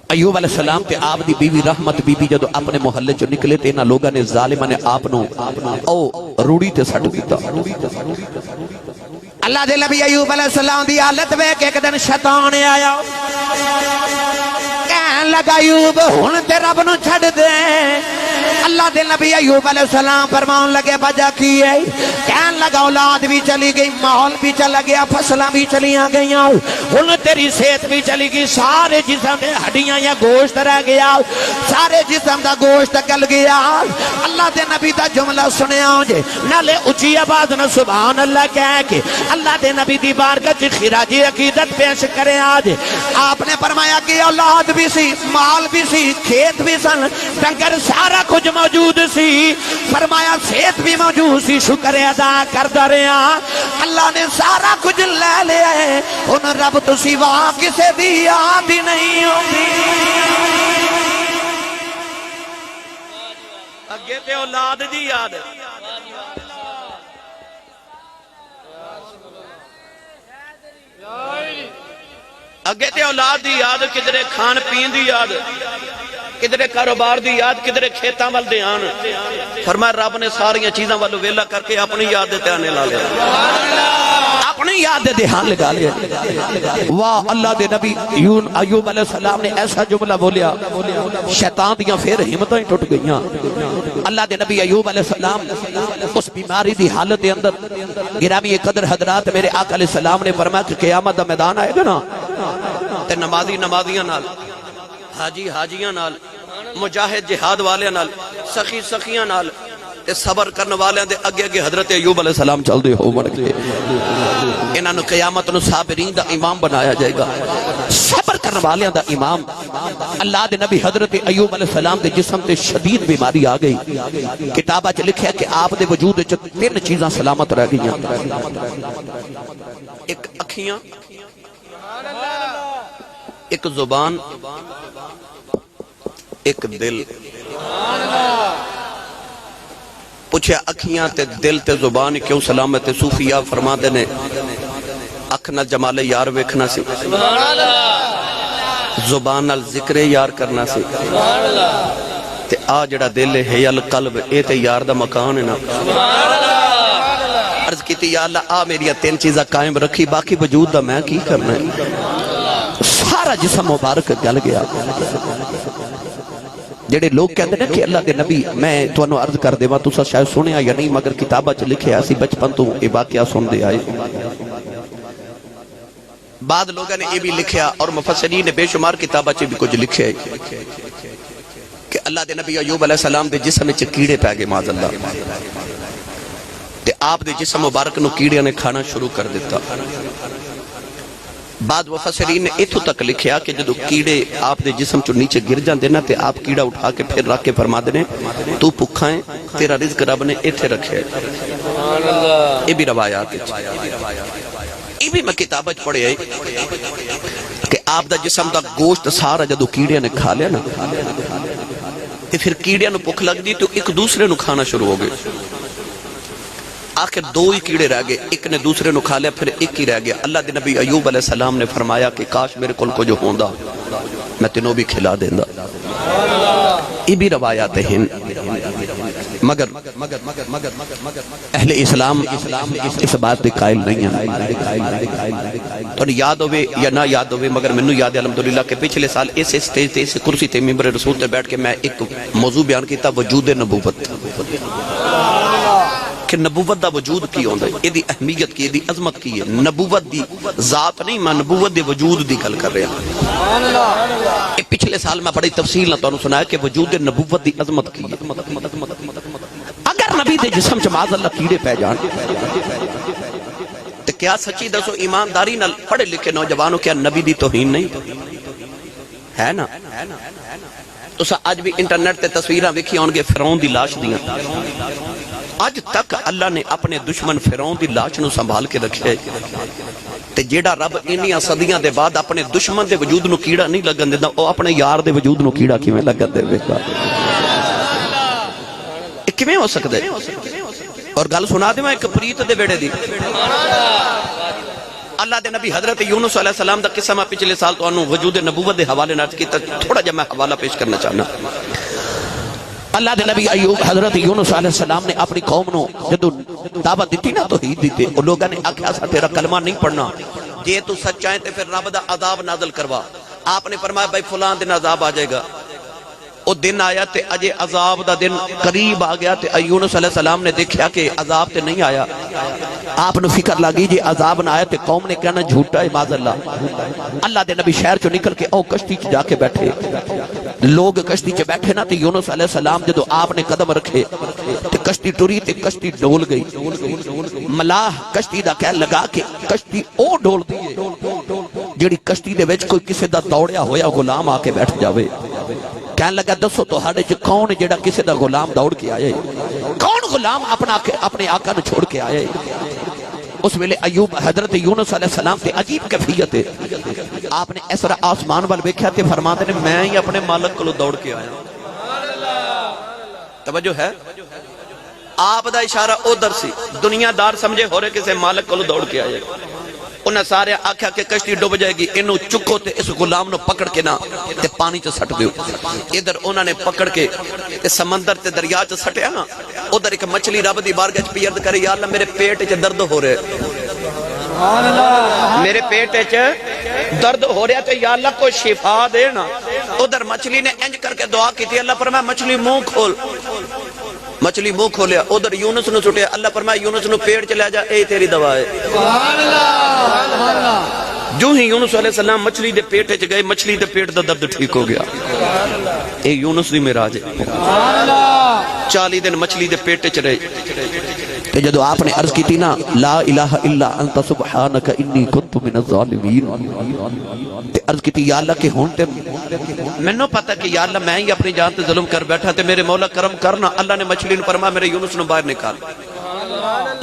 ایوب علیہ السلام تے آپ دی بیوی رحمت بی بی جدو اپنے محلے چو نکلے تے انہاں لوگاں نے ظالمہ نے آپ نو او روڑی تے سٹ دیتا اللہ دے نبی ایوب علیہ السلام دی حالت ویکھ ایک دن شیطان آیا کہن لگا ایوب ہن تے رب نو چھڈ دے اللہ دے نبی ایوب علیہ السلام فرمان لگے وجہ کی ہے کہن لگا اولاد بھی چلی گئی ماحول بھی چلا گیا فصلاں بھی چلیاں گئیاں ہن تیری صحت بھی چلی گئی سارے جسم دے ہڈیاں یا گوشت رہ گیا سارے جسم دا گوشت گل گیا اللہ دے نبی دا جملہ سنیا جے نالے اچھی آواز نہ سبحان اللہ کہہ کے اللہ دے نبی دی بارگاہ چ خراج عقیدت پیش کرے آج آپ نے فرمایا کہ اولاد بھی سی مال بھی سی کھیت بھی سن ڈنگر سارا کچھ موجود سی فرمایا صحت بھی موجود سی شکر ادا کردا رہیا اللہ نے سارا کچھ لے لیا ہے ان رب تو سوا کسے دی یاد ہی نہیں ہوتی اگے تے اولاد دی یاد اگے تے اولاد دی یاد کدھرے کھان پین دی یاد کدھرے کاروبار دی یاد کدھرے کھیتاں وال دھیان فرمایا رب نے ساری چیزاں والو ویلا کر کے اپنی یاد دے دھیان لا لیا اپنی یاد دے دھیان لگا لیا واہ اللہ دے نبی ایوب علیہ السلام نے ایسا جملہ بولیا شیطان دیاں پھر ہمتیں ٹوٹ گئیاں اللہ دے نبی ایوب علیہ السلام اس بیماری دی حالت دے اندر گرامی قدر حضرات میرے آقا علیہ السلام نے فرمایا کہ قیامت دا میدان آئے گا نا تے نمازی نمازیاں نال حاجی حاجیاں نال مجاہد جہاد والیاں نال سخی سخیاں نال تے صبر کرنے والیاں دے اگے اگے حضرت ایوب علیہ السلام چل دے ہو مر کے انہاں نو قیامت نو صابرین دا امام بنایا جائے گا صبر کرنے والیاں دا امام اللہ دے نبی حضرت ایوب علیہ السلام دے جسم تے شدید بیماری آ گئی کتابہ چ لکھیا کہ آپ دے وجود وچ تین چیزاں سلامت رہ گئیاں ایک اکھیاں ایک زبان ایک دل پوچھے اکھیاں تے دل تے زبان کیوں سلامت صوفیاء فرماتے نے اکھ نال جمال یار ویکھنا سی زبان نال ذکر یار کرنا سی تے آ جڑا دل ہے القلب اے تے یار دا مکان ہے نا عرض کیتی یا اللہ آ میری تین چیزاں قائم رکھی باقی وجود دا میں کی کرنا ہے سارا جسم مبارک گل گیا جڑے لوگ کہتے ہیں کہ اللہ دے نبی میں تانوں عرض کر دیواں تساں شاید سنیا یا نہیں مگر کتابہ چ لکھیا اسی بچپن تو یہ واقعہ سن دے آئے بعد لوگوں نے یہ بھی لکھیا اور مفسرین نے بے شمار کتابہ چ بھی کچھ لکھیا ہے کہ اللہ دے نبی ایوب علیہ السلام دے جسم وچ کیڑے پے گئے معاذ اللہ تے آپ دے جسم مبارک نو کیڑیاں نے کھانا شروع کر دیتا بعد مفسرین نے اتھو تک لکھیا کہ جدو کیڑے آپ دے جسم چو نیچے گر جاندے نا تے آپ کیڑا اٹھا کے پھر رکھ کے فرما دینے تو پکھائیں تیرا رزق رب نے ایتھے رکھے یہ بھی روایات یہ بھی میں کتابت پڑھے آئی کہ آپ دا جسم دا گوشت سارا جدو کیڑے نے کھا لیا نا تے پھر کیڑے نو پکھ لگ دی تو ایک دوسرے نو کھانا شروع ہو گئے آخر دو ہی کیڑے رہ گئے ایک نے دوسرے نو کھا لیا پھر ایک ہی رہ گیا اللہ دے نبی ایوب علیہ السلام نے فرمایا کہ کاش میرے کل کو جو ہوندا میں تینوں بھی کھلا دیندا یہ بھی روایات ہیں مگر اہل اسلام اس بات پہ قائل نہیں ہیں تو یاد ہوئے یا نہ یاد ہوئے مگر منو یاد ہے الحمدللہ کہ پچھلے سال اس سٹیج تے اس کرسی تے ممبر رسول تے بیٹھ کے میں ایک موضوع بیان کیتا وجود نبوت کہ نبوت دا وجود کی ہوندہ ہے یہ دی اہمیت کی یہ دی عظمت کی ہے نبوت دی ذات نہیں میں نبوت دے وجود دی گل کر رہے ہیں یہ پچھلے سال میں بڑی تفصیل نہ تو سنایا کہ وجود نبوت دی عظمت کی ہے اگر نبی دے جسم چ معاذ اللہ کیڑے پہ جان تو کیا سچی دسو ایمانداری نال پڑھے لکھے نوجوانوں کیا نبی دی توہین نہیں ہے نا تو آج بھی انٹرنیٹ تے تصویراں ویکھی ہون گے فرعون دی لاش دیاں آج تک اللہ نے اپنے دشمن فرعون دی لاش نو سنبھال کے رکھے تے جیڑا رب انیاں صدیاں دے بعد اپنے دشمن دے وجود نو کیڑا نہیں لگن دیندا او اپنے یار دے وجود نو کیڑا کیویں لگن دے گا؟ کیویں ہو سکدا ہے؟ اور گل سنا دے میں ایک پریت دے بیڑے دی اللہ دے نبی حضرت یونس علیہ السلام دا قصہ میں پچھلے سال تو انہوں وجود نبوت دے حوالے نہ کیتا، تھوڑا جا میں حوالہ پیش کرنا چاہنا۔ اللہ دے نبی ایوب حضرت یونس علیہ السلام نے اپنی قوم نو جدو دعوت دیتی نا توحید دیتے، اور لوگوں نے آکھیا سا تیرا کلمہ نہیں پڑھنا، جے تو سچ ہے تے پھر رب دا عذاب نازل کروا۔ آپ نے فرمایا بھائی فلان دن عذاب آ جائے گا۔ وہ دن آیا تے اجے عذاب دا دن قریب آ گیا تے یونس علیہ السلام نے دیکھا کہ عذاب تے نہیں آیا۔ آپ نے فکر لگی جی عذاب نہ آیا تے قوم نے کہنا جھوٹا ہے معاذ اللہ۔ اللہ دے نبی شہر چو نکل کے او کشتی چ جا کے بیٹھے، لوگ کشتی چ بیٹھے نا تے یونس علیہ السلام جدو آپ نے قدم رکھے تے کشتی ٹری تے کشتی ڈول گئی۔ ملاح کشتی دا کہہ لگا کہ کشتی او ڈول دی جیڑی کشتی دے وچ کوئی کسے دا دوڑیا ہویا غلام آ کے بیٹھ جاوے۔ کہنے لگا دسو تو ہاڑے چ کون جیڑا کسے دا غلام دوڑ کے آئے؟ کون غلام اپنے آقا نو چھوڑ کے آئے؟ اس ویلے ایوب حضرت یونس علیہ السلام تے عجیب کیفیت ہے۔ آپ نے اس طرح آسمان وال ویکھیا تے فرماتے نے میں ہی اپنے مالک کو دوڑ کے آیا۔ توجہ ہے؟ آپ دا اشارہ ادھر سی، دنیا دار سمجھے ہو رہے کسے مالک کو دوڑ کے آئے۔ انہیں سارے آکھیا کہ کشتی ڈوب جائے گی، انہوں چکو تے اس غلام نو پکڑ کے نا تے پانی چ سٹ دیو۔ ادھر انہوں نے پکڑ کے سمندر تے دریا چ سٹیا نا، ادھر ایک مچھلی رب دی بارگاہ چ پیرد کرے یا اللہ میرے پیٹ چ درد ہو رہے، میرے پیٹ چ درد ہو رہا تے یا اللہ کو شفا دے نا۔ ادھر مچھلی نے انج کر کے دعا کی تھی، اللہ فرمایا مچھلی منہ کھول، مچھلی منہ کھولیا، ادھر یونس نو چھٹیا، اللہ فرمایا یونس نو پیڑ چلے جا، اے تیری دوا ہے۔ جو ہی یونس علیہ السلام مچھلی دے پیٹ چ گئے، مچھلی دے پیٹ دا درد ٹھیک ہو گیا۔ اے یونس دی معراج ہے۔ 40 دن مچھلی دے پیٹ چ رہے تے جدو آپ نے عرض کی تھی نا لا الہ الا انت سبحانک انی کنت من الظالمین تے عرض کی تھی یا اللہ کہ ہون تے میں نو پتا کہ یا اللہ میں ہی اپنی جان تے ظلم کر بیٹھا تے میرے مولا کرم کرنا۔ اللہ نے مچھلی نے فرمایا میرے یونس نو باہر نکال۔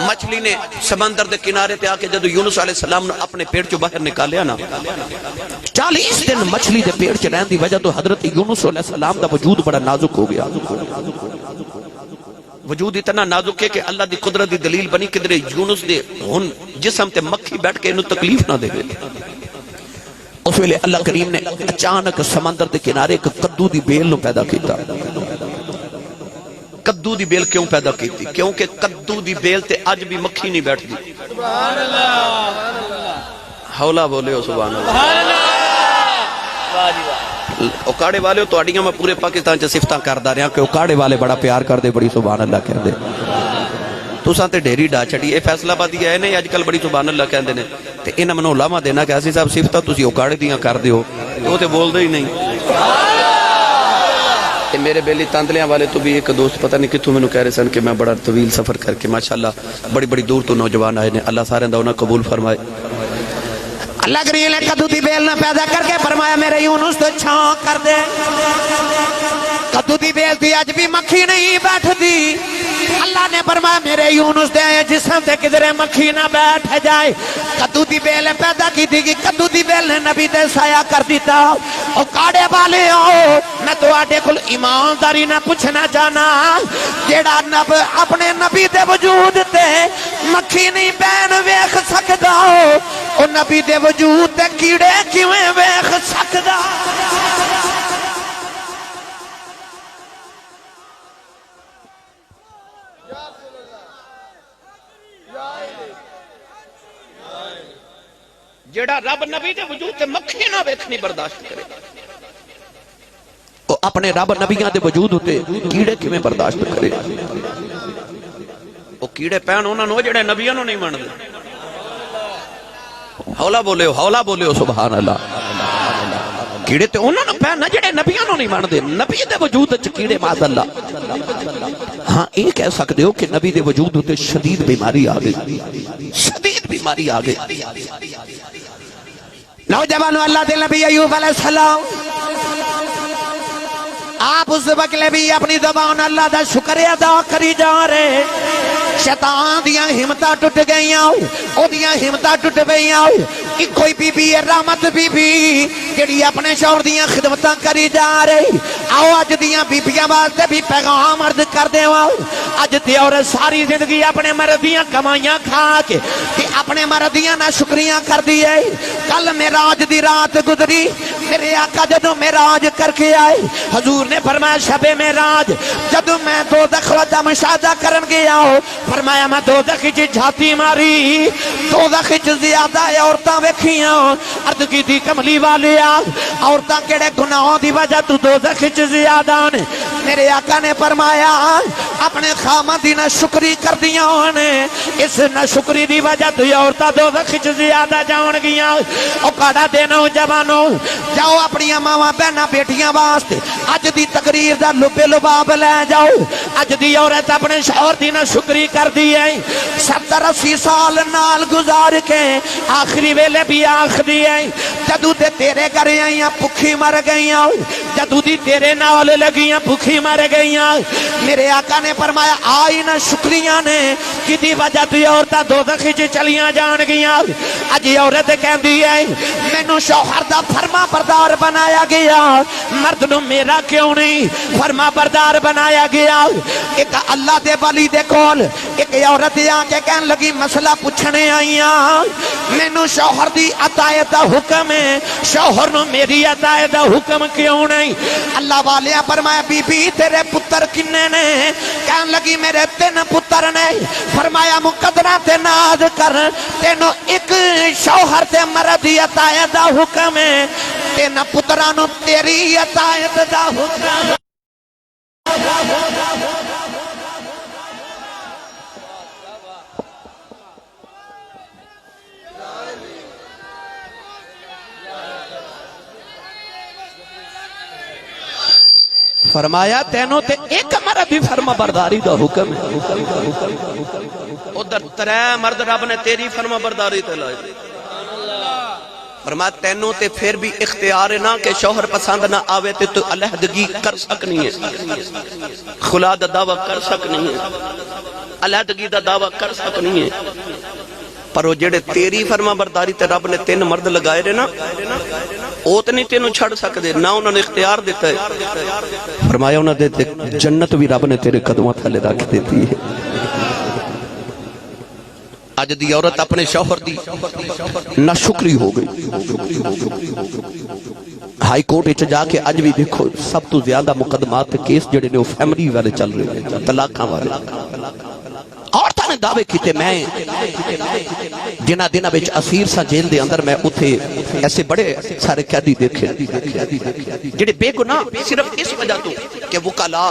مچھلی نے سمندر دے کنارے تے آ کے جدو یونس علیہ السلام نے اپنے پیٹ چو باہر نکالیا نا، 40 دن مچھلی دے پیٹ چ رہن دی وجہ تو حضرت یونس علیہ السلام دا وجود بڑا نازک ہو گیا۔ وجود اتنا نازک ہے کہ اللہ دی قدرت دی دلیل بنی کدرے یونس دے ہن جسم تے مکھی بیٹھ کے انہوں تکلیف نہ دے گئے۔ اس ویلے اللہ کریم نے اچانک سمندر دے کنارے ایک کدو دی بیل نو پیدا کیتا۔ کدو دی بیل کیوں پیدا کیتی؟ کیونکہ کدو دی بیل تے آج بھی مکھی نہیں بیٹھ دی۔ حولا بولے ہو سبحان اللہ۔ اوکاڑے والے ہو تو اڈیاں میں پورے پاکستان چا صفتہ کردہ رہا کہ اوکاڑے والے بڑا پیار کر دے، بڑی سبحان اللہ کہہ دے۔ تو ساں تے ڈھیری ڈا چھڑی، اے فیصلہ بادی ہے نہیں آج کل بڑی سبحان اللہ کہہ دے نے تے انہاں منو علامہ دینا کہ ایسی صاحب صفتہ تسی اوکاڑے دیاں کر دے ہو، تو تے بول دے ہی نہیں۔ تے میرے بیلی تاندلیاں والے تو بھی ایک دوست پتہ نہیں کتھوں میں نو کہہ رہے سن کہ میں بڑا طویل سفر کر کے ماشاءاللہ بڑی بڑی دور تو نوجوان آئے نے، اللہ سارے اندہ انہاں قبول فرمائے۔ اللہ کریم نے کدو دی بیل نہ پیدا کر کے فرمایا میرے یونس تو چھان کر دے۔ کدو دی بیل دی اج بھی مکھی نہیں بیٹھ دی۔ اللہ نے فرمایا میرے یونس دے جسم تے کدھرے مکھی نہ بیٹھ جائے۔ کدو دی بیل پیدا کی تھی کہ کدو دی بیل نے نبی دے سایہ کر دیتا۔ او کاڑے والے ہو میں تو آٹے کل ایمانداری نہ پوچھنا چاہنا، جیڑا اپنے نبی دے وجود تے مکھی نہیں بین ویکھ سکدا ہو، او نبی دے وجود تے کیڑے کیویں ویکھ سکدا۔ جیڑا رب نبی دے وجود تے مکھی نہ ویکھنی برداشت کرے، او اپنے رب نبیاں دے وجود ہوتے کیڑے کیویں برداشت کرے؟ او کیڑے پہن انہاں نو جڑے نبیاں نو نہیں مندے۔ حولا بولے ہو سبحان اللہ۔ کیڑے تے انہاں نو پہن جڑے نبیاں نو نہیں مندے، نبی دے وجود وچ کیڑے معاذ اللہ۔ ہاں یہ کہہ سکتے ہو کہ نبی دے وجود ہوتے شدید بیماری آ گئی، شدید بیماری آ گئی۔ نوجوانوں اللہ دے نبی ایوب علیہ السلام آپ اس وقت بھی اپنی زبان اللہ دا شکر ادا کری جا رہے شیطان دیاں ہمتاں ٹوٹ گئیاں او دیاں ہمتاں ٹوٹ گئیاں ایک کوئی بی بی ہے رحمت بی بی جڑی اپنے شوہر دیاں خدمتاں کری جا رہی آؤ اج دیاں بیبیاں واسطے بھی پیغام عرض کر دیواں اج تے عورت ساری زندگی اپنے مرد دیاں کمائیاں کھا کے تے اپنے مرد دیاں نہ شکریاں کر دی ہے کل معراج دی رات گزری میرے آقا جدوں معراج کر کے آئے حضور نے فرمایا شب معراج جدوں میں دوزخ دا مشاہدہ کرن گیا فرمایا میں دوزخ وچ جھاتی ماری دوزخ وچ زیادہ عورتاں ویکھیاں عرض کیتی کملی والیا عورتاں کیڑے گناہوں دی وجہ تو دوزخ وچ زیادہ نے میرے آقا نے فرمایا اپنے خامد دی ناشکری کر دیاں نے اس ناشکری دی وجہ تو عورتاں دوزخ وچ زیادہ جاون گیاں او کاڑا دے نوجوانوں جاؤ اپنی ماواں بہناں بیٹیاں واسطے اج دی تقریر دا لبے لباب لے جاؤ اج دی عورت اپنے شوہر دی ناشکری کر دی ہے 70-80 سال نال گزار کے آخری ویلے بھی آخری ہے جدو تے تیرے گھر آئیاں بھکھی مر گئیاں جدو دی تیرے نال لگیاں بھکھی مر گئیاں میرے آقا نے فرمایا آئی نہ شکریاں نے کدی وجہ تو عورتاں دوزخ وچ چلیاں جان گیاں اج عورت کہندی ہے مینوں شوہر دا فرما بردار بنایا گیا مرد نو میرا کیوں نہیں فرما بردار بنایا گیا ایک اللہ دے ولی دے کول ایک عورت آ کے کہن لگی مسئلہ پوچھنے آئیاں مینوں شوہر دی اطاعت دا حکم ہے شوہر نو میری اطاعت دا حکم کیوں نہیں اللہ والیاں فرمایا بی بی تیرے پتر کنے نے کہن لگی میرے 3 پتر نے فرمایا مقدرہ تے ناز کر تینوں ایک شوہر تے مرد دی اطاعت دا حکم ہے تینا پترانو تیری اطاعت دا حکم فرمایا تینوں تے ایک مرد بھی فرما برداری دا حکم ہے ادھر 3 مرد رب نے تیری فرما برداری تے لائے فرمایا تینوں تے پھر بھی اختیار نہ کہ شوہر پسند نہ آوے تے تو علیحدگی کر سکنی ہے خلا دا دعویٰ کر سکنی ہے علیحدگی دا دعویٰ کر سکنی ہے پر وہ جڑے تیری فرما برداری تے رب نے 3 مرد لگائے رہے نا اوت نہیں تینوں چھڑ سکتے نہ انہوں نے اختیار دیتا ہے فرمایا انہوں نے دیتے جنت بھی رب نے تیرے قدمہ تھلے رکھ دیتی ہے آج دی عورت اپنے شوہر دی ناشکری ہو گئی ہائی کورٹ اچھ جا کے آج بھی دیکھو سب تو زیادہ مقدمات کیس جڑے نے وہ فیملی والے چل رہے ہیں طلاقاں والے عورتاں نے دعوے کیتے میں جنہ دنہ بیچ اسیر سا جیل دے اندر میں اتھے ایسے بڑے سارے قیدی دیکھے جڑے بے گناہ صرف اس وجہ تو کہ وکلا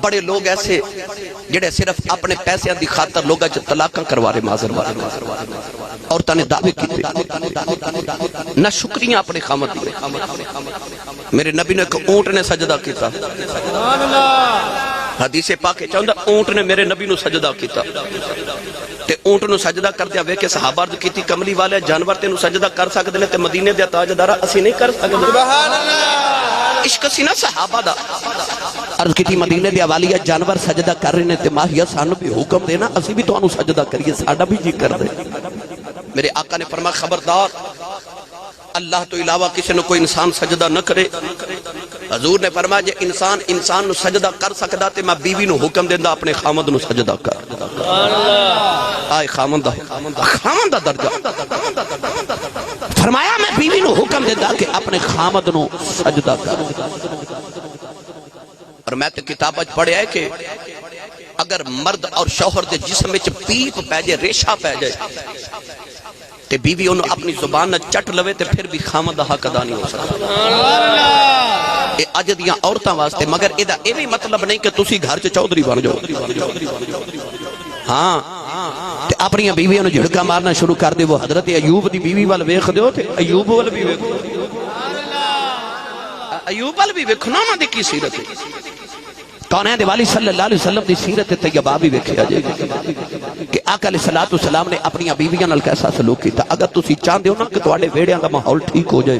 بڑے لوگ ایسے جڑے صرف اپنے پیسے دی خاطر لوگا جو طلاقاں کروا رہے معذر والے عورتاں نے دعوے کیتے نہ شکریاں اپنے خامد دی میرے نبی نے ایک اونٹ نے سجدہ کیتا حدیث پاک چاہتا اونٹ نے میرے نبی نو سجدہ کیتا تے اونٹ نو سجدہ کر دیا وے کہ صحابہ عرض کیتی کملی والے جانور تے نو سجدہ کر سکتے نے تے مدینے دے تاجدارا اسی نہیں کر سکتے سبحان اللہ عشق سی نا صحابہ دا عرض کیتی مدینے دے والیہ جانور سجدہ کر رہے نے تے ماہیہ سانو بھی حکم دینا اسی بھی تو انو سجدہ کریے ساڑا بھی جی کر دے میرے آقا نے فرمایا خبردار اللہ تو علاوہ کسی نے کوئی انسان سجدہ نہ کرے حضور نے فرمایا جے انسان نو سجدہ کر سکدا تے میں بیوی نو حکم دیندا اپنے خامد نو سجدہ کر آئے خامد دا درجہ فرمایا میں بیوی نو حکم دیندا کہ اپنے خامد نو سجدہ کر اور میں تے کتابت پڑھے ہے کہ اگر مرد اور شوہر دے جسم وچ پیپ پہ جائے ریشہ پہ جائے تے بیوی انہوں اپنی زبان نہ چٹ لوے تے پھر بھی خامد حق ادا نہیں ہو سکتا اے اج دیاں عورتاں واسطے مگر ایدہ اے بھی مطلب نہیں کہ تسی گھر چ چودھری بن جاؤ ہاں تے اپنی بیویاں نو جھڑکا مارنا شروع کر دے وہ حضرت ایوب دی بیوی وال ویکھ دیو تے ایوب وال بھی ویکھو ایوب وال بھی ویکھو نا انہاں دی کی سیرت ہے کونین دے والی صلی اللہ علیہ وسلم دی سیرت طیبہ بھی ویکھیا جائے کہ آقا علیہ السلام نے اپنی بیویاں نال کیسا سلوک کیتا اگر تسی چاہندے ہو نا کہ تواڈے ویڑیاں دا ماحول ٹھیک ہو جائے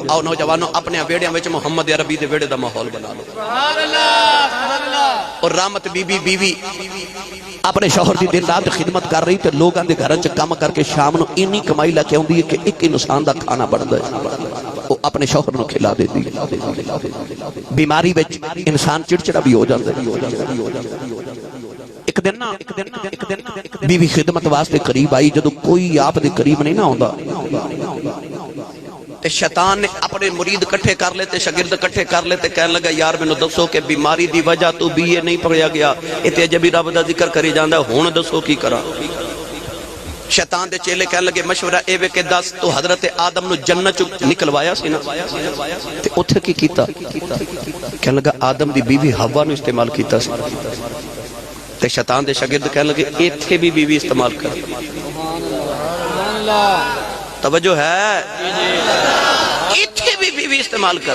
آؤ نوجوانوں اپنے ویڑیاں وچ محمد عربی دے ویڑے دا ماحول بنا لو سبحان اللہ اور رحمت بی بی اپنے شوہر دی دن رات خدمت کر رہی تے لوگاں دے گھراں چ کام کر کے شام نو اینی کمائی لے کے اوندی ہے کہ ایک انسان دا کھانا بندا ہے وہ اپنے شوہر نو کھلا دیندی ہے بیماری وچ انسان چڑچڑا بھی ہو جاندا ہے ایک دن بیوی خدمت واسطے قریب آئی جدو کوئی آپ دے قریب نہیں نہ ہوندا تے شیطان نے اپنے مرید کٹھے کر لیتے شاگرد کٹھے کر لیتے کہنے لگا یار مینوں دسو کہ بیماری دی وجہ تو بھی یہ نہیں پڑھیا گیا اتے جبھی رب دا ذکر کری جاندا ہن دسو کی کراں شیطان دے چیلے کہنے لگے مشورہ اے وے کہ دس تو حضرت آدم نو جنت چ نکلوایا سی نا تے اوتھے کی کیتا کہنے لگا آدم دی بیوی حوا نو استعمال کیتا سی تے شیطان دے شاگرد کہنے لگے ایتھے بھی بیوی استعمال کر توجہ ہے ایتھے بھی بیوی استعمال کر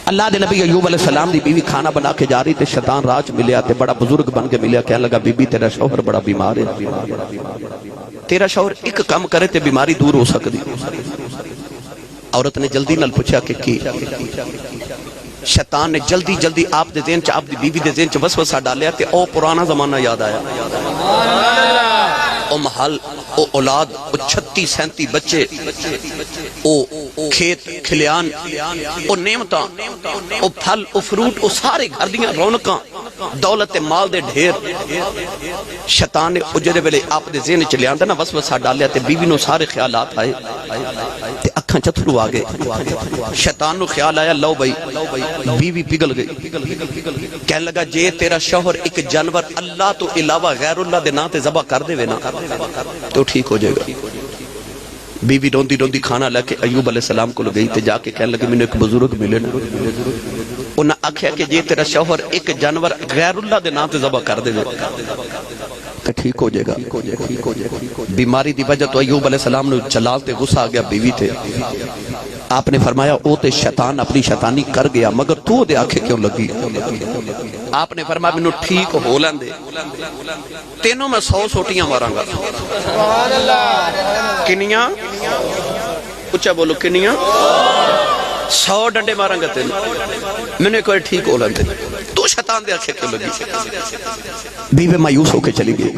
اللہ دے نبی ایوب علیہ السلام دی بیوی کھانا بنا کے جا رہی تے شیطان راج ملیا تے بڑا بزرگ بن کے ملیا کہنے لگا بی بی تیرا شوہر بڑا بیمار ہے تیرا شوہر ایک کام کرے تے بیماری دور ہو سکتی عورت نے جلدی نال پوچھا کہ کی شیطان نے جلدی جلدی آپ دے ذہن چ آپ دی بیوی دے ذہن چ وسوسہ ڈالیا تے او پرانا زمانہ یاد آیا او محل او اولاد او 36 37 بچے او کھیت کھلیان او نعمتاں او پھل او فروٹ او سارے گھر دیاں رونقاں دولت مال دے ڈھیر شیطان نے اجڑے ویلے آپ دے ذہن چ لیاندا نا وسوسہ ڈالیا تے بیوی نو سارے خیالات آئے تے اکھاں چتھرو آ گئے شیطان نو خیال آیا لو بھائی بیوی پگھل گئی کہنے لگا جے تیرا شوہر ایک جانور اللہ تو علاوہ غیر اللہ دے نا تے ذبح کر دے وے نا تو ٹھیک ہو جائے گا بیوی روندی روندی کھانا لے کے ایوب علیہ السلام کو گئی تے جا کے کہنے لگے میں نے ایک بزرگ ملے نا انہاں آکھیا کہ جے تیرا شوہر ایک جانور غیر اللہ دے نا تے ذبح کر دے تو ٹھیک ہو جائے گا بیماری دی وجہ تو ایوب علیہ السلام نے جلال تے غصہ آ گیا بیوی تے آپ نے فرمایا او تے شیطان اپنی شیطانی کر گیا مگر تو دے آنکھیں کیوں لگی آپ نے فرمایا منو ٹھیک ہو لین دے تینوں میں 100 سوٹیاں ماراں گا کنیاں اچھا بولو کنیاں 100 ڈنڈے ماراں گا تینوں میں نے کوئی ٹھیک ہو لین دے تو شیطان دے آنکھیں کیوں لگی بیوی مایوس ہو کے چلی گئی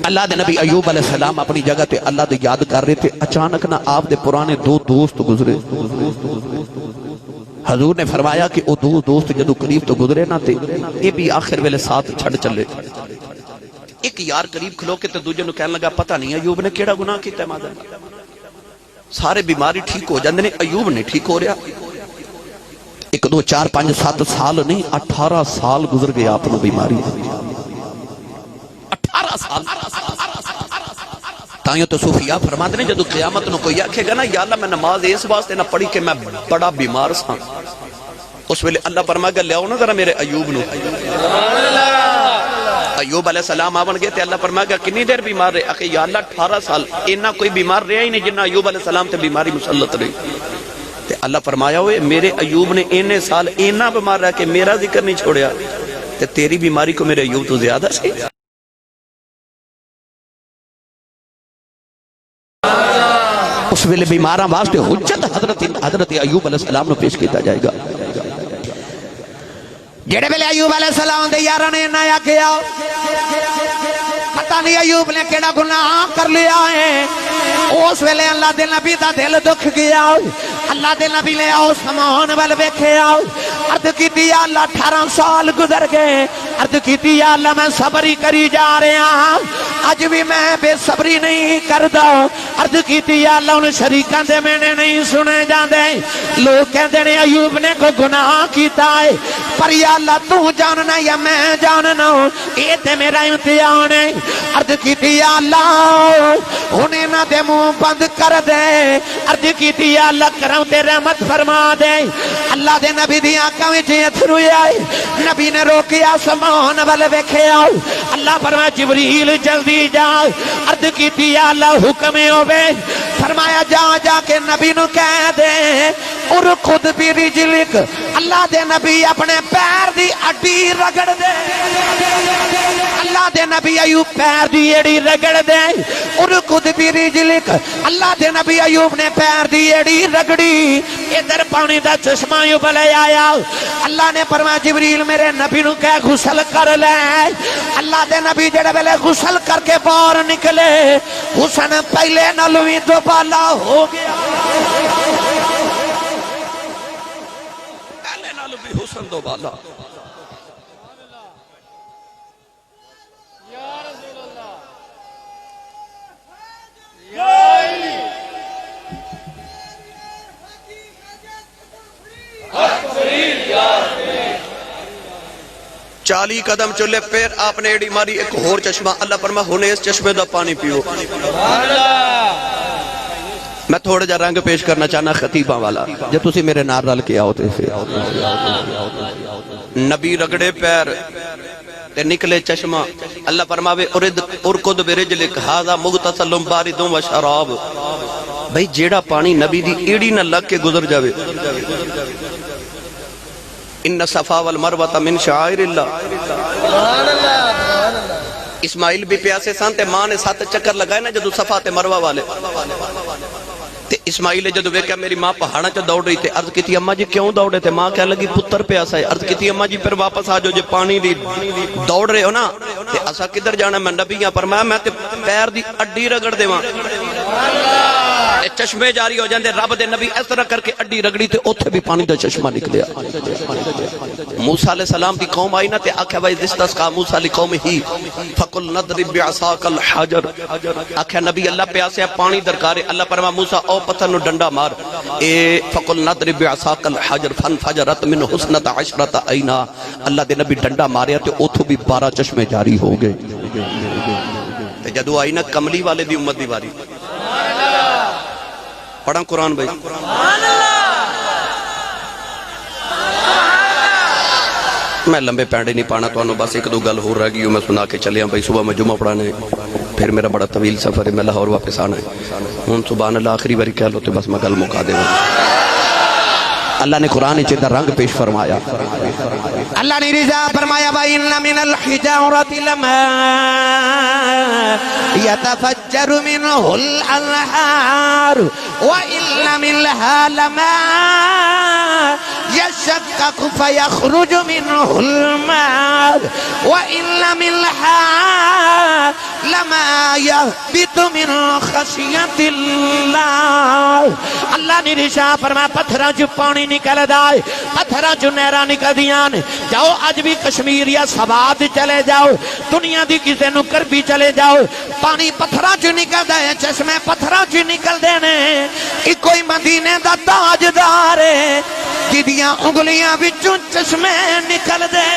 اللہ دے نبی ایوب علیہ السلام اپنی جگہ تے اللہ دے یاد کر رہے تھے اچانک نہ آپ دے پرانے 2 دوست گزرے حضور نے فرمایا کہ وہ 2 دوست جدو قریب تو گزرے نہ تے یہ بھی آخر ویلے ساتھ چھڑ چلے ایک یار قریب کھلو کے تے دوجے نو کہنے لگا پتہ نہیں ایوب نے کیڑا گناہ کیتا ہے مادر سارے بیماری ٹھیک ہو جاندے نے ایوب نے ٹھیک ہو رہا 1 2 4 5 7 سال نہیں 18 سال گزر گئے آپ نے بیماری 18 سال تائیوں تو صوفیاء فرماتے ہیں جدو قیامت نو کوئی آکھے گا نا یا اللہ میں نماز اس واسطے نہ پڑھی کہ میں بڑا بیمار سا اس ویلے اللہ فرمائے گا لے آؤ نا ذرا میرے ایوب نو ایوب علیہ السلام آون گئے تے اللہ فرمائے گا کنی دیر بیمار رہے اکھے یا اللہ 18 سال اینا کوئی بیمار رہا ہی نہیں جنہ ایوب علیہ السلام تے بیماری مسلط رہی تے اللہ فرمایا ہوئے میرے ایوب نے اینے سال اینا بیمار رہا کہ میرا ذکر نہیں چھوڑیا تے تیری بیماری کو میرے ایوب تو زیادہ سی اس ویلے بیماراں واسطے حجت حضرت ایوب علیہ السلام نے پیش کیتا جائے گا جڑے ویلے ایوب علیہ السلام دے یاراں نے نہ آکھیا پتہ نہیں ایوب نے کیڑا گناہ کر لیا ہے اس ویلے اللہ دے نبی دا دل دکھ گیا اللہ دے نبی نے آؤ سامان ول ویکھیا عرض کیتی یا اللہ 18 سال گزر گئے عرض کیتی یا اللہ میں صبر ہی کری جا رہا ہاں اج بھی میں بے صبری نہیں کردا عرض کیتی یا اللہ ان شریکاں دے میں نے نہیں سنے جاندے لوگ کہندے نے ایوب نے کوئی گناہ کیتا ہے پر یا اللہ تو جاننا یا میں جاننا اے تے میرا امتحان ہے عرض کیتی یا اللہ انہیں نہ دے منہ بند کر دے عرض کیتی یا اللہ کرم تے رحمت فرما دے اللہ دے نبی دی آنکھاں وچ اتھرو آئے نبی نے روکیا سامان ول ویکھیا اللہ فرمایا جبریل جلدی جا عرض کیتی یا اللہ حکم ہوے فرمایا جا جا کے نبی نو کہہ دے ارکض برجلک اللہ دے نبی اپنے پیر دی اڈی رگڑ دے اللہ دے نبی ایوب پیر دی ایڑی رگڑ دے ارکض برجلک اللہ دے نبی ایوب نے پیر دی ایڑی رگڑی ادھر پانی دا چشمہ ابلے آیا اللہ نے فرمایا جبریل میرے نبی نو کہ غسل کر لے اللہ دے نبی جڑے ویلے غسل کر کے باہر نکلے حسن پہلے نالوں وی دوبالا ہو گیا پہلے نالوں بھی حسن دوبالا چالی قدم چلے پھر آپ نے ایڑی ماری ایک اور چشمہ اللہ فرما ہونے اس چشمے دا پانی پیو میں تھوڑا جا رنگ پیش کرنا چاہنا خطیبہ والا جب تسی میرے نار رل کے آؤتے تھے نبی رگڑے پیر تے نکلے چشمہ اللہ فرماوے ارکض برجلک ھذا مغتسل بارد و شراب بھئی جیڑا پانی نبی دی ایڑی نہ لگ کے گزر جاوے ان صفا والمروہ من شعائر اللہ اسماعیل بھی پیاسے سان تے ماں نے 7 چکر لگائے نا جدو صفا تے مروہ والے تے اسماعیل جدو ویکھیا میری ماں پہاڑا چ دوڑ رہی تے عرض کیتی اماں جی کیوں دوڑے تے ماں کہنے لگی پتر پیاسا ہے عرض کیتی اماں جی پھر واپس آ جاؤ جے پانی دی دوڑ رہے ہو نا تے اسا کدھر جانا میں نبی فرمایا میں تے پیر دی اڈی رگڑ دیواں چشمے جاری ہو جاندے رب دے نبی اس طرح کر کے اڈی رگڑی تے اوتھے بھی پانی دا چشمہ نکلیا موسیٰ علیہ السلام دی قوم آئی نا تے آکھا بھائی استسقا موسیٰ علیہ قوم ہی فقل نضرب بعصاک الحجر آکھا نبی اللہ پیاسے پانی درکارے اللہ فرما موسیٰ او پتھر نو ڈنڈا مار اے فقل نضرب بعصاک الحجر فانفجرت من حسنت عشرت عینا اللہ دے نبی ڈنڈا ماریا تے اوتھوں بھی 12 چشمے جاری ہو گئے تے جدو آئی نا کملی والے دی امت دی واری پڑھاں قرآن بھائی میں لمبے پینڈے نہیں پانا تو انہوں بس ایک دو گل ہو رہا گی میں سنا کے چلے ہیں بھائی صبح میں جمعہ پڑھانے پھر میرا بڑا طویل سفر ہے میں لاہور واپس آنا ہے ہون سبحان اللہ آخری باری کہہ لو تو بس میں گل مکا دے اللہ نے قرآن چیدہ رنگ پیش فرمایا اللہ نے رضا فرمایا وَإِنَّ مِنَ الْحِجَارَةِ لَمَا يَتَفَجَّرُ مِنْهُ الْأَنْهَارُ وَإِنَّ مِنْهَا لَمَا يَشَّقَّقُ فَيَخْرُجُ مِنْهُ الْمَاءُ وَإِنَّ مِنْهَا لَمَا يَهْبِطُ مِنْ خَشْيَةِ اللَّهِ اللہ نے رضا فرمایا پتھراں جو پانی نکل دائے پتھراں جو نہراں نکل دیان جاؤ آج بھی کشمیر یا سواد چلے جاؤ دنیا دی کسے نکر بھی چلے جاؤ پانی پتھراں جو نکل دائے چشمے پتھراں جو نکل دینے ایک کوئی مدینے دا تاجدار ہے جدیاں انگلیاں وچوں چشمے نکل دے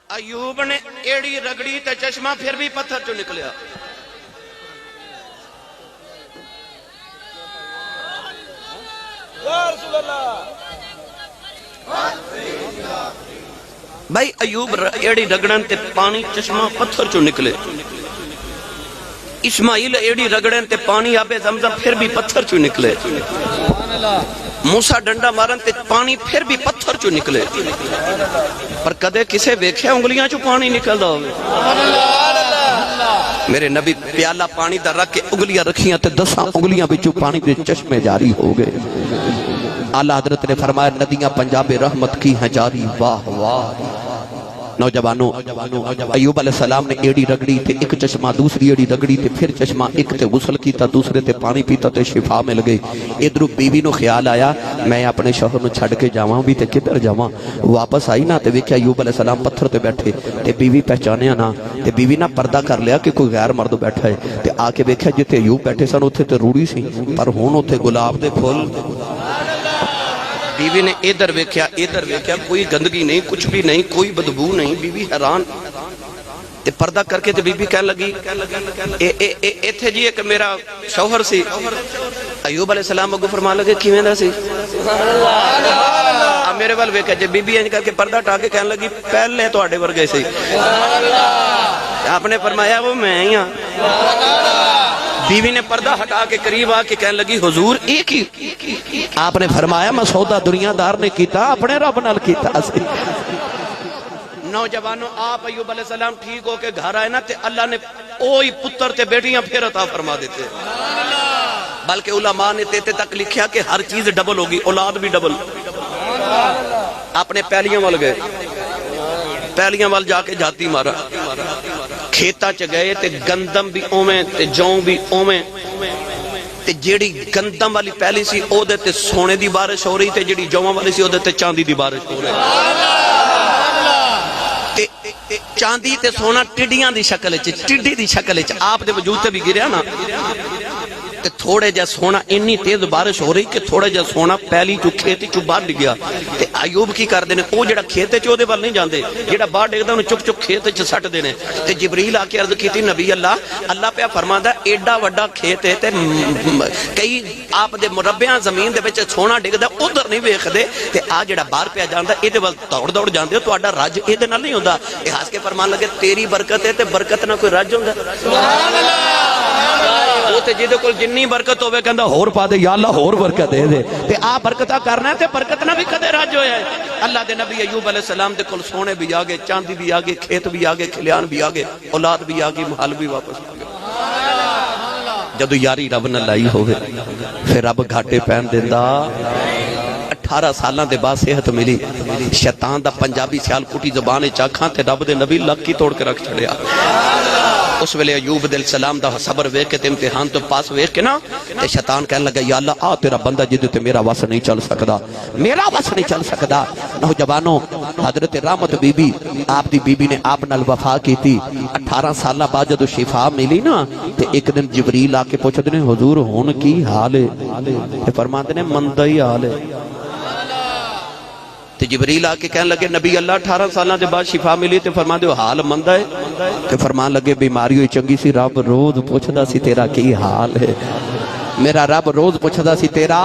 ایوب نے ایڑی رگڑی تے چشمہ پھر بھی پتھر جو نکلیا بھائی ایوب ایڑی رگڑن تے پانی چشمہ پتھر چو نکلے اسماعیل ایڑی رگڑن تے پانی آبے زمزم پھر بھی پتھر چو نکلے موسیٰ ڈنڈا مارن تے پانی پھر بھی پتھر چو نکلے پر کدے کسے ویکھے انگلیاں چو پانی نکل دا ہوئے میرے نبی پیالہ پانی دا رکھ کے انگلیاں رکھیاں تے 10 انگلیاں بچو پانی دے چشمے جاری ہو گئے اعلیٰ حضرت نے فرمایا ندیاں پنجاب رحمت کی ہیں جاری واہ واہ نوجوانوں ایوب علیہ السلام نے ایڑی رگڑی تے ایک چشمہ دوسری ایڑی رگڑی تے پھر چشمہ ایک تے غسل کیتا دوسرے تے پانی پیتا تے شفا مل گئی ادھر بیوی نو خیال آیا میں اپنے شوہر نو چھڑ کے جاواں بھی تے کدھر جاواں واپس آئی نا تے ویکھیا ایوب علیہ السلام پتھر تے بیٹھے تے بیوی پہچانیا نا تے بیوی نا پردہ کر لیا کہ کوئی غیر مرد بیٹھا ہے تے آ کے ویکھیا جتے ایوب بیٹھے سن اوتھے تے روڑی سی پر ہن اوتھے گلاب دے پھول بیوی نے ادھر ویکھیا کوئی گندگی نہیں کچھ بھی نہیں کوئی بدبو نہیں بیوی حیران تے پردہ کر کے تے بیوی کہنے لگی ایتھے جی ایک میرا شوہر سی ایوب علیہ السلام اگو فرما لگے کیویں دا سی میرے وال ویکھیا جے بیوی انج کر کے پردہ ٹا کے کہنے لگی پہلے تواڈے ورگے سی آپ نے فرمایا وہ میں ہی ہاں. بیوی نے پردہ ہٹا کے قریب آ کے کہنے لگی حضور ایک ہی. آپ نے فرمایا میں سودا دنیا دار نے کیتا اپنے رب نال کیتا سی. نوجوانوں آپ ایوب علیہ السلام ٹھیک ہو کے گھر آئے نا تے اللہ نے اوہی پتر تے بیٹیاں پھر عطا فرما دیتے. بلکہ علماء نے تیتے تک لکھیا کہ ہر چیز ڈبل ہوگی, اولاد بھی ڈبل. اپنے پہلیاں وال گئے, پہلیاں وال جا کے جاتی مارا, کھیتا چ گئے تے گندم بھی اوویں تے جوں بھی اوویں. تے جیڑی گندم والی پہلی سی او دے تے سونے دی بارش ہو رہی تے جیڑی جواں والی سی او دے تے چاندی دی بارش ہو رہی. تے چاندی تے سونا ٹڈیاں دی شکل وچ, ٹڈی دی شکل وچ آپ دے وجود تے بھی گریا نا. تے تھوڑے جا سونا اتنی تیز بارش ہو رہی کہ تھوڑے جا سونا پہلی جو کھیت چ باہر ڈگیا. تے ایوب کی کردے نے او جڑا کھیت چ اودے ول نہیں جاندے, جڑا باہر ڈگدا اونوں چپ چپ کھیت چ سٹ دے نے. تے جبریل آ کے عرض کیتی نبی اللہ پیا فرماندا ایڈا وڈا کھیت ہے تے کئی آپ دے مربیاں زمین دے وچ سونا ڈگدا ادھر نہیں ویکھدے, تے آ جڑا باہر پیا جاندا اے دے ول دوڑ دوڑ جاندے, تہاڈا رج اے دے نال نہیں ہوندا. اے ہس کے فرمان لگے تیری برکت ہے تے برکت نہ کوئی رج ہوندا. سبحان اللہ. وہ تے جے دے کول جنی برکت ہوے کہندا ہور پا دے یا اللہ ہور برکت دے دے. تے آ برکتاں کرنا ہے تے برکت نہ بھی کدے رج ہویا ہے. اللہ دے نبی ایوب علیہ السلام دے کول سونے بھی آگے, چاندی بھی آگے, کھیت بھی آگے, کھلیان بھی آگے, اولاد بھی آگے, محل بھی واپس آگے. جدو یاری رب نہ لائی ہوئے پھر رب گھاٹے پہن دیندا. 18 سالاں دے بعد صحت ملی, شیطان دا پنجابی سیال کٹی زبان چاکھاں تے رب دے نبی لک کی توڑ کے رکھ چھڑیا. اس ویلے ایوب علیہ السلام دا صبر ویکھ کے تے امتحان تو پاس ویکھ کے نا تے شیطان کہنے لگا یا اللہ آ تیرا بندہ جدو تے میرا وس نہیں چل سکدا, میرا وس نہیں چل سکدا. نوجوانوں حضرت رحمت بی بی آپ دی بی بی نے آپ نال وفا کیتی. 18 سالہ بعد جدو شفا ملی نا تے ایک دن جبریل آ کے پوچھدے نے حضور ہن کی حال ہے؟ تے فرماندے نے مندا ہی حال ہے. تے جبریل آ کے کہنے لگے نبی اللہ 18 سالاں دے بعد شفا ملی تے فرما دے حال مندا ہے. تے فرمان لگے بیماری ہوئی چنگی سی, رب روز پوچھدا سی تیرا کی حال ہے. میرا رب روز پوچھدا سی تیرا.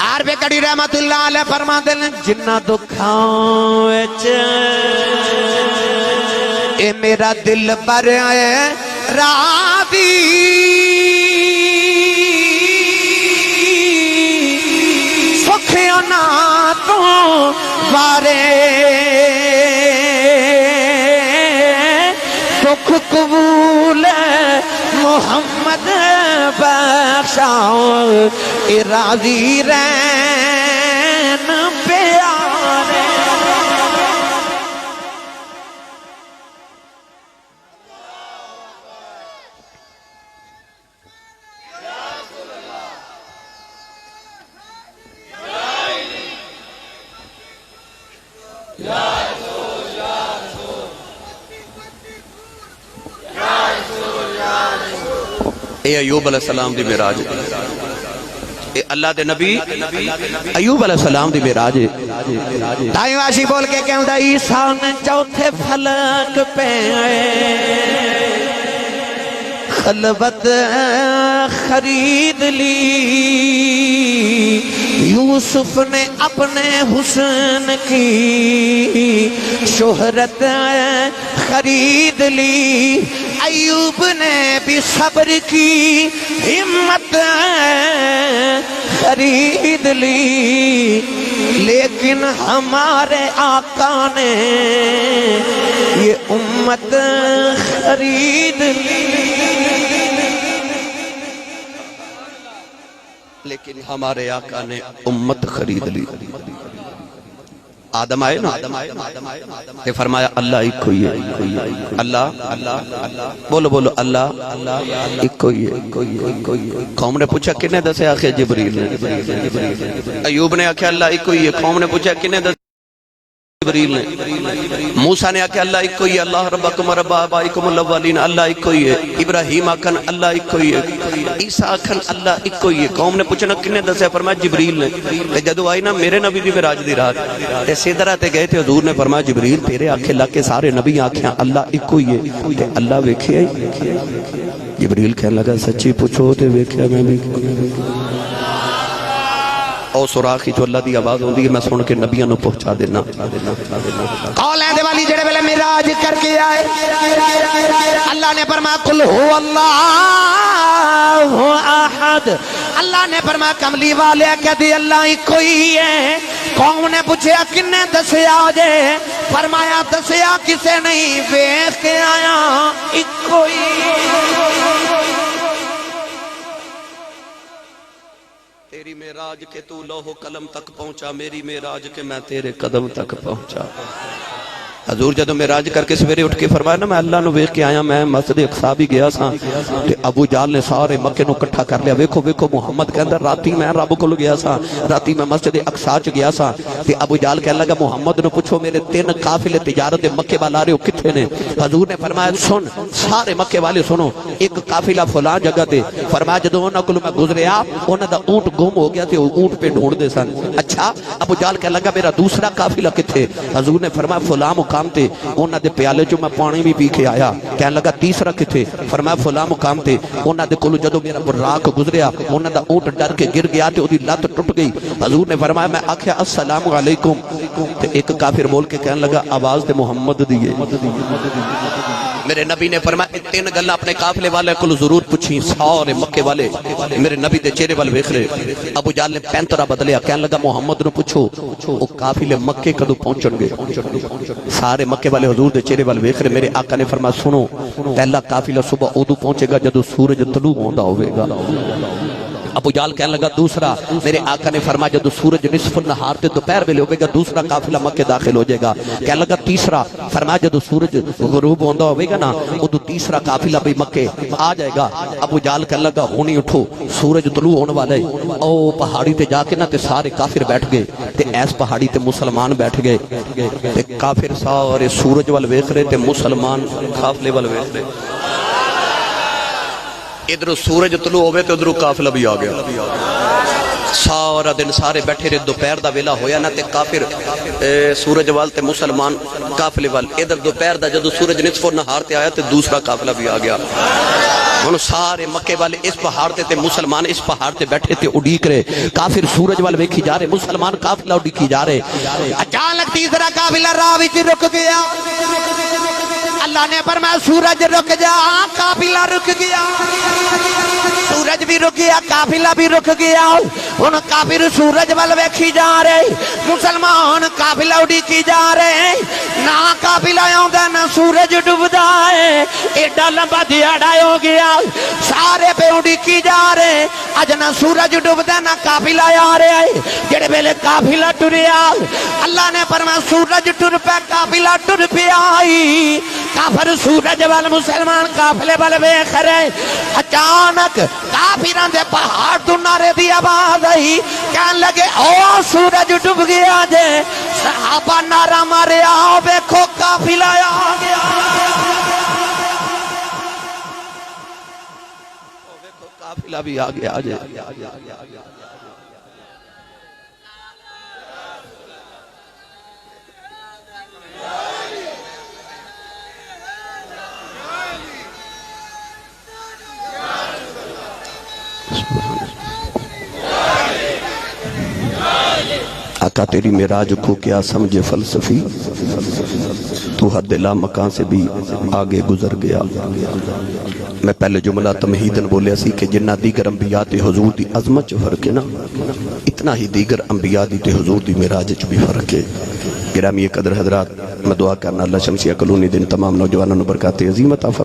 عارف کڑی رحمت اللہ علیہ فرماندے نے جنہ دکھاں وچ اے میرا دل پر اے راضی, سکھیوں نہ تو بارے سکھ قبول محمد بخشاؤ راضی رین پیارے. اے ایوب علیہ السلام دی معراج, اے اللہ دے نبی ایوب علیہ السلام دی معراج. تائیں واشی بول کے کہندا عیسیٰ نے چوتھے فلک پہ خلوت خرید لی, یوسف نے اپنے حسن کی شہرت خرید لی, ایوب نے بھی صبر کی ہمت خرید لی, لیکن ہمارے آقا نے یہ امت خرید لی. لیکن ہمارے آقا نے امت خرید لی. آدم آئے نا تے فرمایا اللہ ایک ہوئی ہے, اللہ بولو بولو اللہ ایک ہوئی ہے. قوم نے پوچھا کنے دسے, آخیا جبریل نے. ایوب نے آخیا اللہ ایک ہوئی ہے. قوم نے پوچھا کنے دسے, جبریل نے. موسیٰ نے آخیا اللہ ایک ہوئی ہے, اللہ ربکم رب آبائکم الاولین, اللہ ایک ہوئی ہے. ابراہیم آکھن اللہ ایک ہوئی ہے. عیسیٰ آکھن اللہ ایک ہوئی ہے. قوم نے پوچھنا کنے دسے, فرمایا جبریل نے. تے جدو آئی نا میرے نبی دی معراج دی رات تے سدرہ تے گئے تے حضور نے فرمایا جبریل تیرے آنکھیں لگ کے سارے نبی آنکھیں اللہ ایک ہوئی ہے. تے اللہ ویکھیا ہی. جبریل کہنے لگا سچی پوچھو تے ویکھیا میں بھی. او سوراخی جو اللہ دی آواز ہوندی ہے میں سن کے نبیوں نو پہنچا دینا. قول ہے دے والی جڑے ویلے معراج کر کے آئے. اللہ نے فرمایا قل هو اللہ احد. اللہ نے فرمایا کملی والے کہتے اللہ ہی کوئی ہے. قوم نے پوچھا کنے دسیا جے؟ فرمایا دسیا کسے نہیں، ویکھ کے آیا اکو ہی. تیری معراج کے تو لوح و قلم تک پہنچا، میری معراج کے میں تیرے قدم تک پہنچا. حضور جدو معراج کر کے سویرے اٹھ کے فرمایا نا میں اللہ نو ویکھ کے آیا، میں مسجد اقصی بھی گیا سا تے ابو جہل نے سارے مکے نو اکٹھا کر لیا. ویکھو ویکھو محمد کہندا راتی میں رب کول گیا سا، راتی میں مسجد اقصی چ گیا سا تے ابو جہل کہن لگا محمد نو پوچھو میرے 3 قافلے تجارت دے مکے وال آ رہے ہو کتھے نے؟ حضور نے فرمایا سن سارے مکے والے سنو، ایک قافلہ فلاں جگہ تے. فرمایا جدو انہاں کول میں گزریا انہاں دا اونٹ گم ہو گیا تے اونٹ پہ ڈھونڈ دے سن. اچھا ابو جہل کہن لگا میرا دوسرا قافلہ کتھے؟ حضور نے فرمایا فلاں مقام تے انہاں دے پیالے چوں میں پانی بھی پی کے آیا. کہنے لگا تیسرا کتھے؟ فرمایا فلاں مقام تے انہاں دے کولوں جدوں میرا براق گزریا انہاں دا اونٹ ڈر کے گر گیا تے اودی لت ٹوٹ گئی. حضور نے فرمایا میں آکھیا السلام علیکم تے ایک کافر بول کے کہنے لگا آواز تے محمد دی ہے. میرے نبی نے فرمایا 3 گلاں اپنے قافلے والے کو ضرور پوچھی. سارے مکے والے میرے نبی دے چہرے وال ویکھ رہے. ابو جہل نے پینترا بدلیا، کہنے لگا محمد نو پوچھو او قافلے مکے کدوں پہنچن گے؟ سارے مکے والے حضور دے چہرے وال ویکھ رہے. میرے آقا نے فرمایا سنو پہلا قافلہ صبح اودوں پہنچے گا جدوں سورج طلوع ہوندا ہوے گا. ابو جہل کہنے لگا دوسرا. میرے آقا نے فرمایا جدو سورج نصف النہار تے دوپہر ویلے ہوے گا دوسرا قافلہ مکے داخل ہو جائے گا. کہنے لگا تیسرا. فرمایا جدو سورج غروب ہوندا ہوے گا نا ادو تیسرا قافلہ بھی مکے آ جائے گا. ابو جہل کہنے لگا ہونی اٹھو سورج طلوع ہونے والا ہے. او پہاڑی تے جا کے نا تے سارے کافر بیٹھ گئے تے ایس پہاڑی تے مسلمان بیٹھ گئے تے کافر سارے سورج وال ویکھ رہے تے مسلمان قافلے وال ویکھ رہے. ادھر سورج طلوع ہوئے تو ادھر قافلہ بھی آ گیا. سارا دن سارے بیٹھے رہے. دوپہر دا ویلا ہویا نا تے کافر سورج وال تے مسلمان قافلے وال. ادھر دوپہر دا جدو سورج نصف النہار تے آیا تے دوسرا قافلہ بھی آ گیا. ہن سارے مکے والے اس پہاڑ تے مسلمان اس پہاڑ تے بیٹھے تے اڈیک رہے. کافر سورج وال ویکھی جا رہے، مسلمان قافلہ اڈیکی جا رہے. اچانک تیسرا قافلہ راہ وچ رک گیا. اللہ نے فرمایا سورج رک جا. قافلہ رک گیا. سورج بھی رک گیا، قافلہ بھی رک گیا. ہن کافر سورج وال ویکھی جا رہے، مسلمان قافلہ اڈیکی جا رہے. نہ قافلہ آوندا نہ سورج ڈوبدا ہے. ایڈا لمبا دیہاڑا ہو گیا، سارے پہ اڈیکی جا رہے. اج نہ سورج ڈوبدا نہ قافلہ آ رہا ہے. جڑے ویلے قافلہ ٹریا اللہ نے فرمایا سورج ٹر پیا، قافلہ ٹر پیا. کافر سورج وال مسلمان قافلے وال ویکھ رہے. اچانک کافراں دے پہاڑ تو نعرے دی آواز آئی. کہن لگے او سورج ڈوب گیا جے. صحابہ نعرہ ماریا ویکھو قافلہ آ گیا. ویکھو قافلہ بھی آ گیا جے. آقا تیری معراج کو کیا سمجھے فلسفی، تو حد لا مکان سے بھی آگے گزر گیا. میں پہلے جملہ تمہیدن بولیا سی کہ جنہ دیگر انبیاء تے حضور دی عظمت چ فرق ہے نا، اتنا ہی دیگر انبیاء دی تے حضور دی معراج چ بھی فرق ہے. گرامی قدر حضرات، میں دعا کرنا اللہ شمسیہ کلونی دن تمام نوجوانوں نے برکات عظیم عطا فرمائے.